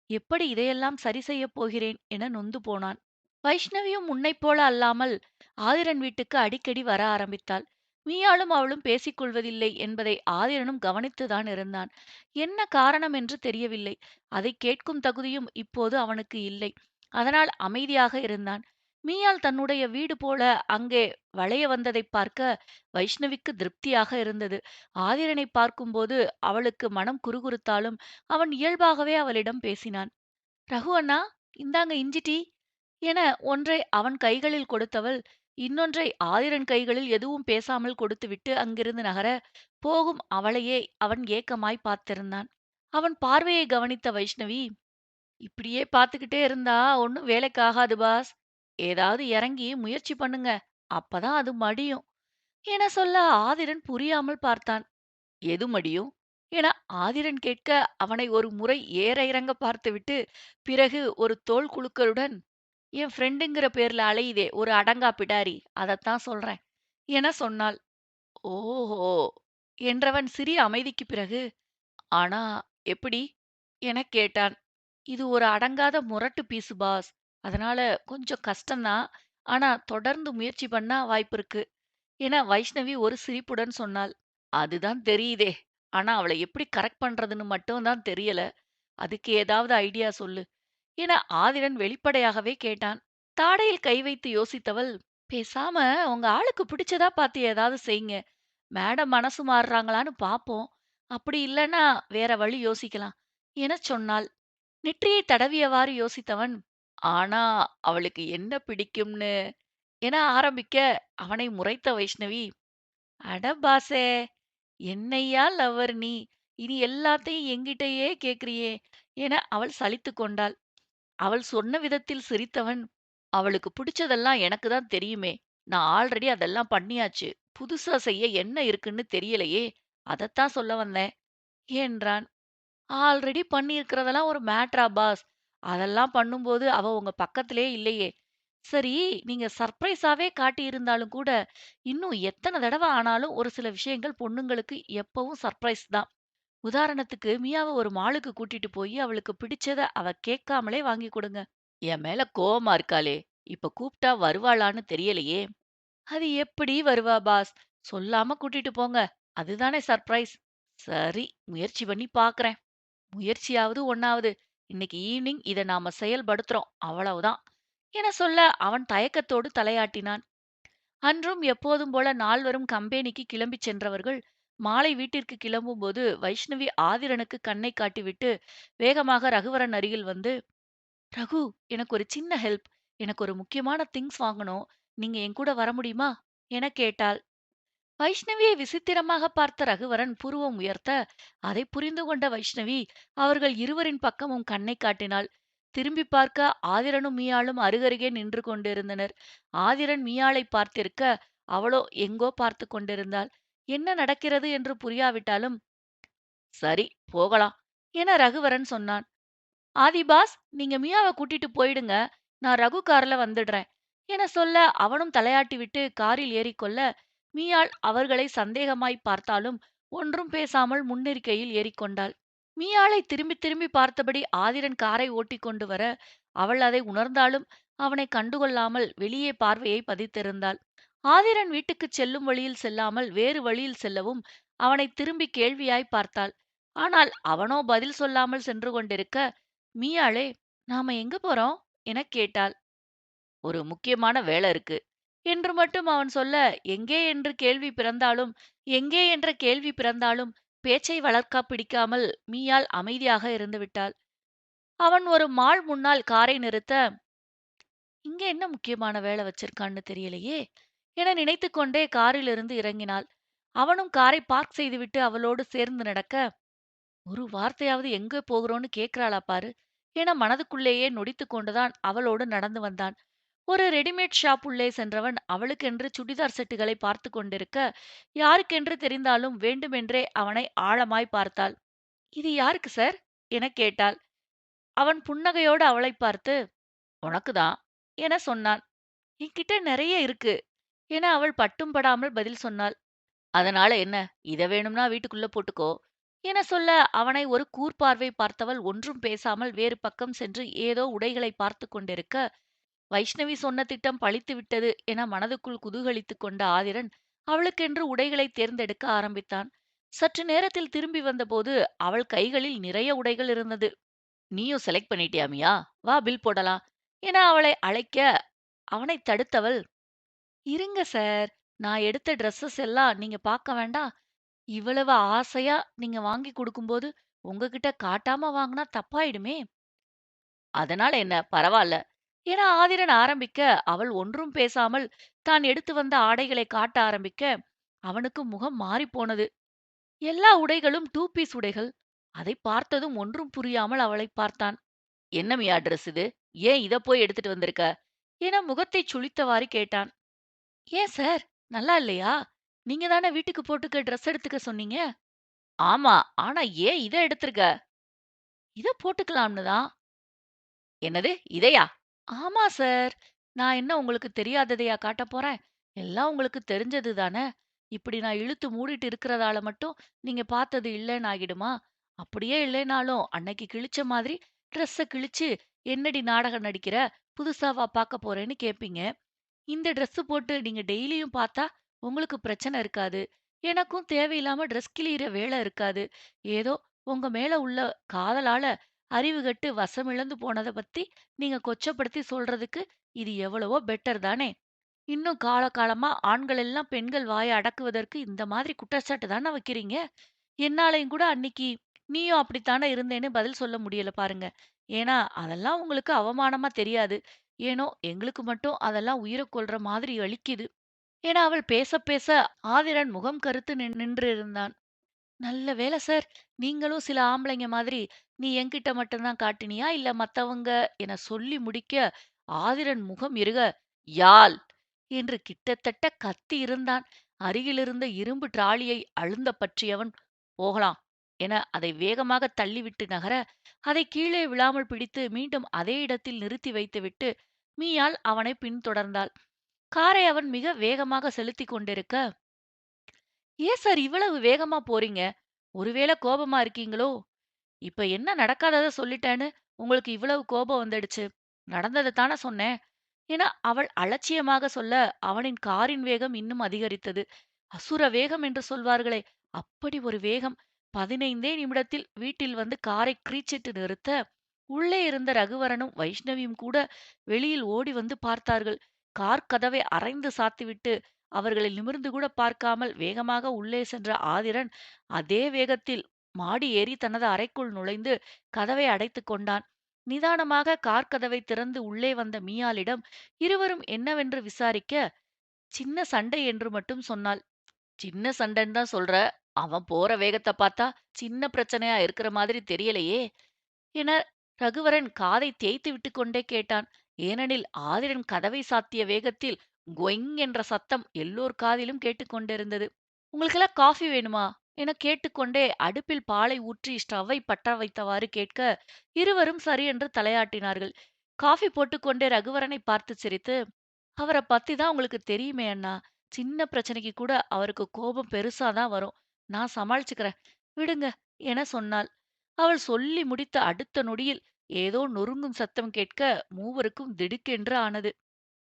எப்படி இதையெல்லாம் சரி செய்யப் போகிறேன் என நொந்து போனான். வைஷ்ணவியும் முன்னைப் போல அல்லாமல் ஆதிரன் வீட்டுக்கு அடிக்கடி வர ஆரம்பித்தாள். மீயாளும் அவளும் பேசிக் கொள்வதில்லை என்பதை ஆதிரனும் கவனித்துதான் இருந்தான். என்ன காரணம் என்று தெரியவில்லை. அதைக் கேட்கும் தகுதியும் இப்போது அவனுக்கு இல்லை. அதனால் அமைதியாக இருந்தான். மீயாள் தன்னுடைய வீடு போல அங்கே வளைய வந்ததைப் பார்க்க வைஷ்ணவிக்கு திருப்தியாக இருந்தது. ஆதிரனை பார்க்கும்போது அவளுக்கு மனம் குறுகுறுத்தாலும் அவன் இயல்பாகவே அவளிடம் பேசினான். ரகு அண்ணா, இந்தாங்க இஞ்சி டீ என ஒன்றை அவன் கைகளில் கொடுத்தவள், இன்னொன்றை ஆதிரன் கைகளில் எதுவும் பேசாமல் கொடுத்துவிட்டு அங்கிருந்து நகர, போகும் அவளையே அவன் ஏக்கமாய் பார்த்திருந்தான். அவன் பார்வையை கவனித்த வைஷ்ணவி, இப்படியே பார்த்துக்கிட்டே இருந்தா ஒண்ணும் வேலைக்கு ஆகாது பாஸ். ஏதாவது இறங்கி முயற்சி பண்ணுங்க. அப்பதான் அது மடியும் என சொல்ல ஆதிரன் புரியாமல் பார்த்தான். எது மடியும்? என ஆதிரன் கேட்க அவனை ஒரு முறை ஏற இறங்க பார்த்துவிட்டு, பிறகு ஒரு தோள் குலுக்கலுடன், என் ஃப்ரெண்டுங்கிற பேர்ல அலையுதே ஒரு அடங்கா பிடாரி, அதத்தான் சொல்றேன் என சொன்னாள். ஓஹோ என்றவன் சிறிய அமைதிக்குப் பிறகு, ஆனா எப்படி? எனக் கேட்டான். இது ஒரு அடங்காத முரட்டு பீஸு பாஸ். அதனால கொஞ்சம் கஷ்டம்தான். ஆனா தொடர்ந்து முயற்சி பண்ணா வாய்ப்பிருக்கு என வைஷ்ணவி ஒரு சிரிப்புடன் சொன்னாள். அதுதான் தெரியுதே. ஆனா அவள எப்படி கரெக்ட் பண்றதுன்னு மட்டும் தான் தெரியல. அதுக்கு ஏதாவது ஐடியா சொல்லு என ஆதிரன் வெளிப்படையாகவே கேட்டான். தாடையில் கை வைத்து யோசித்தவள், பேசாம உங்க ஆளுக்கு பிடிச்சதா பார்த்து ஏதாவது செய்யுங்க. மேடம் மனசு மாறுறாங்களான்னு பார்ப்போம். அப்படி இல்லன்னா வேற வழி யோசிக்கலாம் எனச் சொன்னாள். நெற்றியை தடவியவாறு யோசித்தவன், ஆனா அவளுக்கு என்ன பிடிக்கும்னு என ஆரம்பிக்க அவனை முறைத்த வைஷ்ணவி, அட பாஸே! என்னய்யா லவ்வர் நீ! இனி எல்லாத்தையும் என்கிட்டயே கேட்கிறியே! என அவள் சலித்துக் கொண்டாள். அவள் சொன்ன விதத்தில் சிரித்தவன், அவளுக்கு பிடிச்சதெல்லாம் எனக்கு தான் தெரியுமே! நான் ஆல்ரெடி அதெல்லாம் பண்ணியாச்சு. புதுசா செய்ய என்ன இருக்குன்னு தெரியலையே! அதத்தான் சொல்ல வந்தேன் என்றான். ஆல்ரெடி பண்ணியிருக்கிறதெல்லாம் ஒரு மேட்ரா பாஸ்? அதெல்லாம் பண்ணும்போது அவ உங்க பக்கத்திலே இல்லையே! சரி, நீங்க சர்ப்ரைஸாவே காட்டியிருந்தாலும் கூட, இன்னும் எத்தன தடவ ஆனாலும் ஒரு சில விஷயங்கள் பொண்ணுங்களுக்கு எப்பவும் சர்ப்ரைஸ் தான். உதாரணத்துக்கு மியாவ ஒரு மாலுக்கு கூட்டிட்டு போய் அவளுக்கு பிடிச்சத அவ கேட்காமலே வாங்கி கொடுங்க. என் மேல கோவமா இருக்காளே, இப்ப கூப்பிட்டா வருவாளான்னு தெரியலையே. அது எப்படி வருவா பாஸ்? சொல்லாம கூட்டிட்டு போங்க. அதுதானே சர்ப்ரைஸ். சரி, முயற்சி பண்ணி பாக்குறேன். முயற்சியாவது ஒண்ணாவது. இன்னைக்கு ஈவினிங் இத நாம செயல்படுத்துறோம். அவ்வளவுதான் என சொல்ல அவன் தயக்கத்தோடு தலையாட்டினான். அன்றும் எப்போதும் போல நால்வரும் கம்பெனிக்கு கிளம்பிச் சென்றவர்கள் மாலை வீட்டிற்கு கிளம்பும்போது வைஷ்ணவி ஆதிரனுக்கு கண்ணை காட்டிவிட்டு வேகமாக ரகுவரன் அருகில் வந்து, ரகு, எனக்கு ஒரு சின்ன ஹெல்ப். எனக்கு ஒரு முக்கியமான திங்ஸ் வாங்கணும். நீங்க என் கூட வர முடியுமா என கேட்டாள். வைஷ்ணவியை விசித்திரமாக பார்த்த ரகுவரன் புருவம் உயர்த்த, அதை புரிந்து கொண்ட வைஷ்ணவி அவர்கள் இருவரின் பக்கமும் கண்ணை காட்டினாள். திரும்பி பார்க்க ஆதிரனும் மீயாளும் அருகருகே நின்று கொண்டிருந்தனர். ஆதிரன் மீயாளை பார்த்திருக்க, அவளோ எங்கோ பார்த்து கொண்டிருந்தாள். என்ன நடக்கிறது என்று புரியாவிட்டாலும், சரி, போகலாம் என ரகுவரன் சொன்னான். ஆதி பாஸ், நீங்க மியாவ கூட்டிட்டு போயிடுங்க. நான் ரகு கார்ல வந்துடுறேன் என சொல்ல அவனும் தலையாட்டிவிட்டு காரில் ஏறிக்கொள்ள, மீயாள் அவர்களை சந்தேகமாய் பார்த்தாலும் ஒன்றும் பேசாமல் முன்னிருக்கையில் ஏறிக்கொண்டாள். மீயாளை திரும்பி திரும்பி பார்த்தபடி ஆதிரன் காரை ஓட்டிக் கொண்டு வர அவள் அதை உணர்ந்தாலும் அவனை கண்டுகொள்ளாமல் வெளியே பார்வையை பதித்திருந்தாள். ஆதிரன் வீட்டுக்குச் செல்லும் வழியில் செல்லாமல் வேறு வழியில் செல்லவும் அவனை திரும்பி கேள்வியாய் பார்த்தாள். ஆனால் அவனோ பதில் சொல்லாமல் சென்று கொண்டிருக்க, மீயாளே, நாம எங்க போறோம் எனக் கேட்டாள். ஒரு முக்கியமான வேலை இருக்கு என்று மட்டும் அவன் சொல்ல, எங்கே என்று கேள்வி பிறந்தாலும் எங்கே என்ற கேள்வி பிறந்தாலும் பேச்சை வளர்க்க பிடிக்காமல் மீயாள் அமைதியாக இருந்துவிட்டாள். அவன் ஒரு மால் முன்னால் காரை நிறுத்த, இங்க என்ன முக்கியமான வேலை வச்சிருக்கான்னு தெரியலையே என நினைத்துக்கொண்டே காரிலிருந்து இறங்கினாள். அவனும் காரை பார்க் செய்துவிட்டு அவளோடு சேர்ந்து நடக்க, ஒரு வார்த்தையாவது எங்க போகிறோன்னு கேக்குறாளா பாரு என மனதுக்குள்ளேயே நொடித்துக் கொண்டுதான் அவளோடு நடந்து வந்தான். ஒரு ரெடிமேட் ஷாப் உள்ளே சென்றவன் அவளுக்கென்று சுடிதார் செட்டுகளை பார்த்து கொண்டிருக்க, யாருக்கென்று தெரிந்தாலும் வேண்டுமென்றே அவனை ஆழமாய் பார்த்தாள். இது யாருக்கு சார் என கேட்டாள். அவன் புன்னகையோடு அவளை பார்த்து, உனக்குதான் என சொன்னான். என்கிட்ட நிறைய இருக்கு என அவள் பட்டும் படாமல் பதில் சொன்னாள். அதனால என்ன, இத வேணும்னா வீட்டுக்குள்ள போட்டுக்கோ என சொல்ல அவனை ஒரு கூர்பார்வை பார்த்தவள் ஒன்றும் பேசாமல் வேறு பக்கம் சென்று ஏதோ உடைகளை பார்த்து கொண்டிருக்க, வைஷ்ணவி சொன்ன திட்டம் பளித்து விட்டது என மனதுக்குள் குதூகலித்துக் கொண்ட ஆதிரன் அவளுக்கென்று உடைகளை தேர்ந்தெடுக்க ஆரம்பித்தான். சற்று நேரத்தில் திரும்பி வந்தபோது அவள் கைகளில் நிறைய உடைகள் இருந்தது. நீயும் செலக்ட் பண்ணிட்டியா மியா? வா, பில் போடலாம் என அவளை அழைக்க அவனை தடுத்தவள், இருங்க சார், நான் எடுத்த ட்ரெஸ்ஸஸ் எல்லாம் நீங்க பார்க்க வேண்டாம். இவ்வளவு ஆசையா நீங்க வாங்கி கொடுக்கும்போது உங்ககிட்ட காட்டாம வாங்கினா தப்பாயிடுமே. அதனால என்ன, பரவால்ல என ஆதிரன் ஆரம்பிக்க, அவள் ஒன்றும் பேசாமல் தான் எடுத்து வந்த ஆடைகளை காட்ட ஆரம்பிக்க அவனுக்கு முகம் மாறிப்போனது. எல்லா உடைகளும் டூ பீஸ் உடைகள். அதை பார்த்ததும் ஒன்றும் புரியாமல் அவளை பார்த்தான். என்ன மியா ட்ரெஸ் இது? ஏன் இத போய் எடுத்துட்டு வந்திருக்க என முகத்தைச் சுளித்தவாறு கேட்டான். ஏன் சார், நல்லா இல்லையா? நீங்க தானே வீட்டுக்கு போட்டுக்க ட்ரெஸ் எடுத்துக்க சொன்னீங்க. ஆமா, ஆனா ஏன் இத எடுத்திருக்க? இத போட்டுக்கலாம்னு தான். என்னது, இதையா? ஆமா சார். நான் என்ன உங்களுக்கு தெரியாததையா காட்டப் போறேன்? எல்லாம் உங்களுக்கு தெரிஞ்சது தானே. இப்படி நான் இழுத்து மூடிட்டு இருக்கிறதால மட்டும் நீங்க பார்த்தது இல்லைன்னு ஆகிடுமா? அப்படியே இல்லைனாலும் அன்னைக்கு கிழிச்ச மாதிரி ட்ரெஸ்ஸ கிழிச்சு, என்னடி நாடகம் நடிக்கிற? புதுசாவா பார்க்க போறேன்னு கேட்பீங்க. இந்த Dress போட்டு நீங்க டெய்லியும் பார்த்தா உங்களுக்கு பிரச்சனை இருக்காது. எனக்கும் தேவையில்லாம ட்ரெஸ் கிழியிற வேலை இருக்காது. ஏதோ உங்க மேல உள்ள காதலால அறிவுகெட்டு வசமிழந்து போனத பத்தி நீங்க கொச்சப்படுத்தி சொல்றதுக்கு இது எவ்வளவோ பெட்டர் தானே. இன்னும் காலகாலமா ஆண்கள் எல்லாம் பெண்கள் வாய அடக்குவதற்கு இந்த மாதிரி குற்றச்சாட்டு தானே வைக்கிறீங்க. என்னாலயும் கூட அன்னிக்கு நீயும் அப்படித்தானே இருந்தேன்னு பதில் சொல்ல முடியல பாருங்க. ஏன்னா அதெல்லாம் உங்களுக்கு அவமானமா தெரியாது. ஏனோ எங்களுக்கு மட்டும் அதெல்லாம் உயிரைக் கொல்ற மாதிரி வலிக்குது என அவள் பேசப் பேச ஆதிரன் முகம் கருத்து நின்றிருந்தான். நல்ல வேளை சார், நீங்களும் சில ஆம்பளைங்க மாதிரி நீ என்கிட்ட மட்டும்தான் காட்டினியா இல்ல மத்தவங்க என சொல்லி முடிக்க ஆதிரன் முகம் இறுக, யால் என்று கிட்டத்தட்ட கத்தி இருந்தான். அருகிலிருந்த இரும்பு டிராலியை அழுந்த பற்றியவன், போகலாம் என அதை வேகமாக தள்ளிவிட்டு நகர அதை கீழே விழாமல் பிடித்து மீண்டும் அதே இடத்தில் நிறுத்தி வைத்துவிட்டு மீயாள் அவனை பின்தொடர்ந்தாள். காரை அவன் மிக வேகமாக செலுத்திக் கொண்டிருக்க, ஏன் சார் இவ்வளவு வேகமா போறீங்க? ஒருவேளை கோபமா இருக்கீங்களோ? இப்ப என்ன நடக்காதத சொல்லிட்டேன்னு உங்களுக்கு இவ்வளவு கோபம் வந்துடுச்சு. நடந்தத தானே சொன்னேன். என அவள் அலட்சியமாக சொல்ல, அவனின் காரின் வேகம் இன்னும் அதிகரித்தது. அசுர வேகம் என்று சொல்வார்களே, அப்படி ஒரு வேகம். 15 நிமிடத்தில் வீட்டில் வந்து காரை க்ரீச்சிட்டு நிறுத்த, உள்ளே இருந்த ரகுவரனும் வைஷ்ணவியும் கூட வெளியில் ஓடி வந்து பார்த்தார்கள். கார் கதவை அறைந்து சாத்திவிட்டு, அவர்களை நிமிர்ந்து கூட பார்க்காமல் வேகமாக உள்ளே சென்ற ஆதிரன், அதே வேகத்தில் மாடி ஏறி தனது அறைக்குள் நுழைந்து கதவை அடைத்துக் கொண்டான். நிதானமாக கார் கதவை திறந்து உள்ளே வந்த மீயாளிடம் இருவரும் என்னவென்று விசாரிக்க, சின்ன சண்டை என்று மட்டும் சொன்னாள். சின்ன சண்டைன்னு தான் சொல்ற. அவன் போற வேகத்த பார்த்தா, சின்ன பிரச்சனையா இருக்கிற மாதிரி தெரியலையே! என ரகுவரன் காதை தேய்த்து விட்டுக் கொண்டே கேட்டான். ஏனெனில் ஆதிரன் கதவை சாத்திய வேகத்தில் கொய்ங் என்ற சத்தம் எல்லோர் காதிலும் கேட்டுக்கொண்டிருந்தது. "உங்களுக்கெல்லாம் காஃபி வேணுமா?" என கேட்டுக்கொண்டே அடுப்பில் பாலை ஊற்றி ஸ்டவ்வை பற்ற வைத்தவாறு கேட்க, இருவரும் சரி என்று தலையாட்டினார்கள். காஃபி போட்டுக்கொண்டே ரகுவரனை பார்த்து சிரித்து, "அவர பத்தி தான் உங்களுக்கு தெரியுமே அண்ணா. சின்ன பிரச்சனைக்கு கூட அவருக்கு கோபம் பெருசா தான் வரும். நான் சமாளிச்சுக்கிறேன். விடுங்க" என சொன்னாள். அவள் சொல்லி முடித்த அடுத்த நொடியில் ஏதோ நொறுங்கும் சத்தம் கேட்க மூவருக்கும் திடுக்கென்று ஆனது.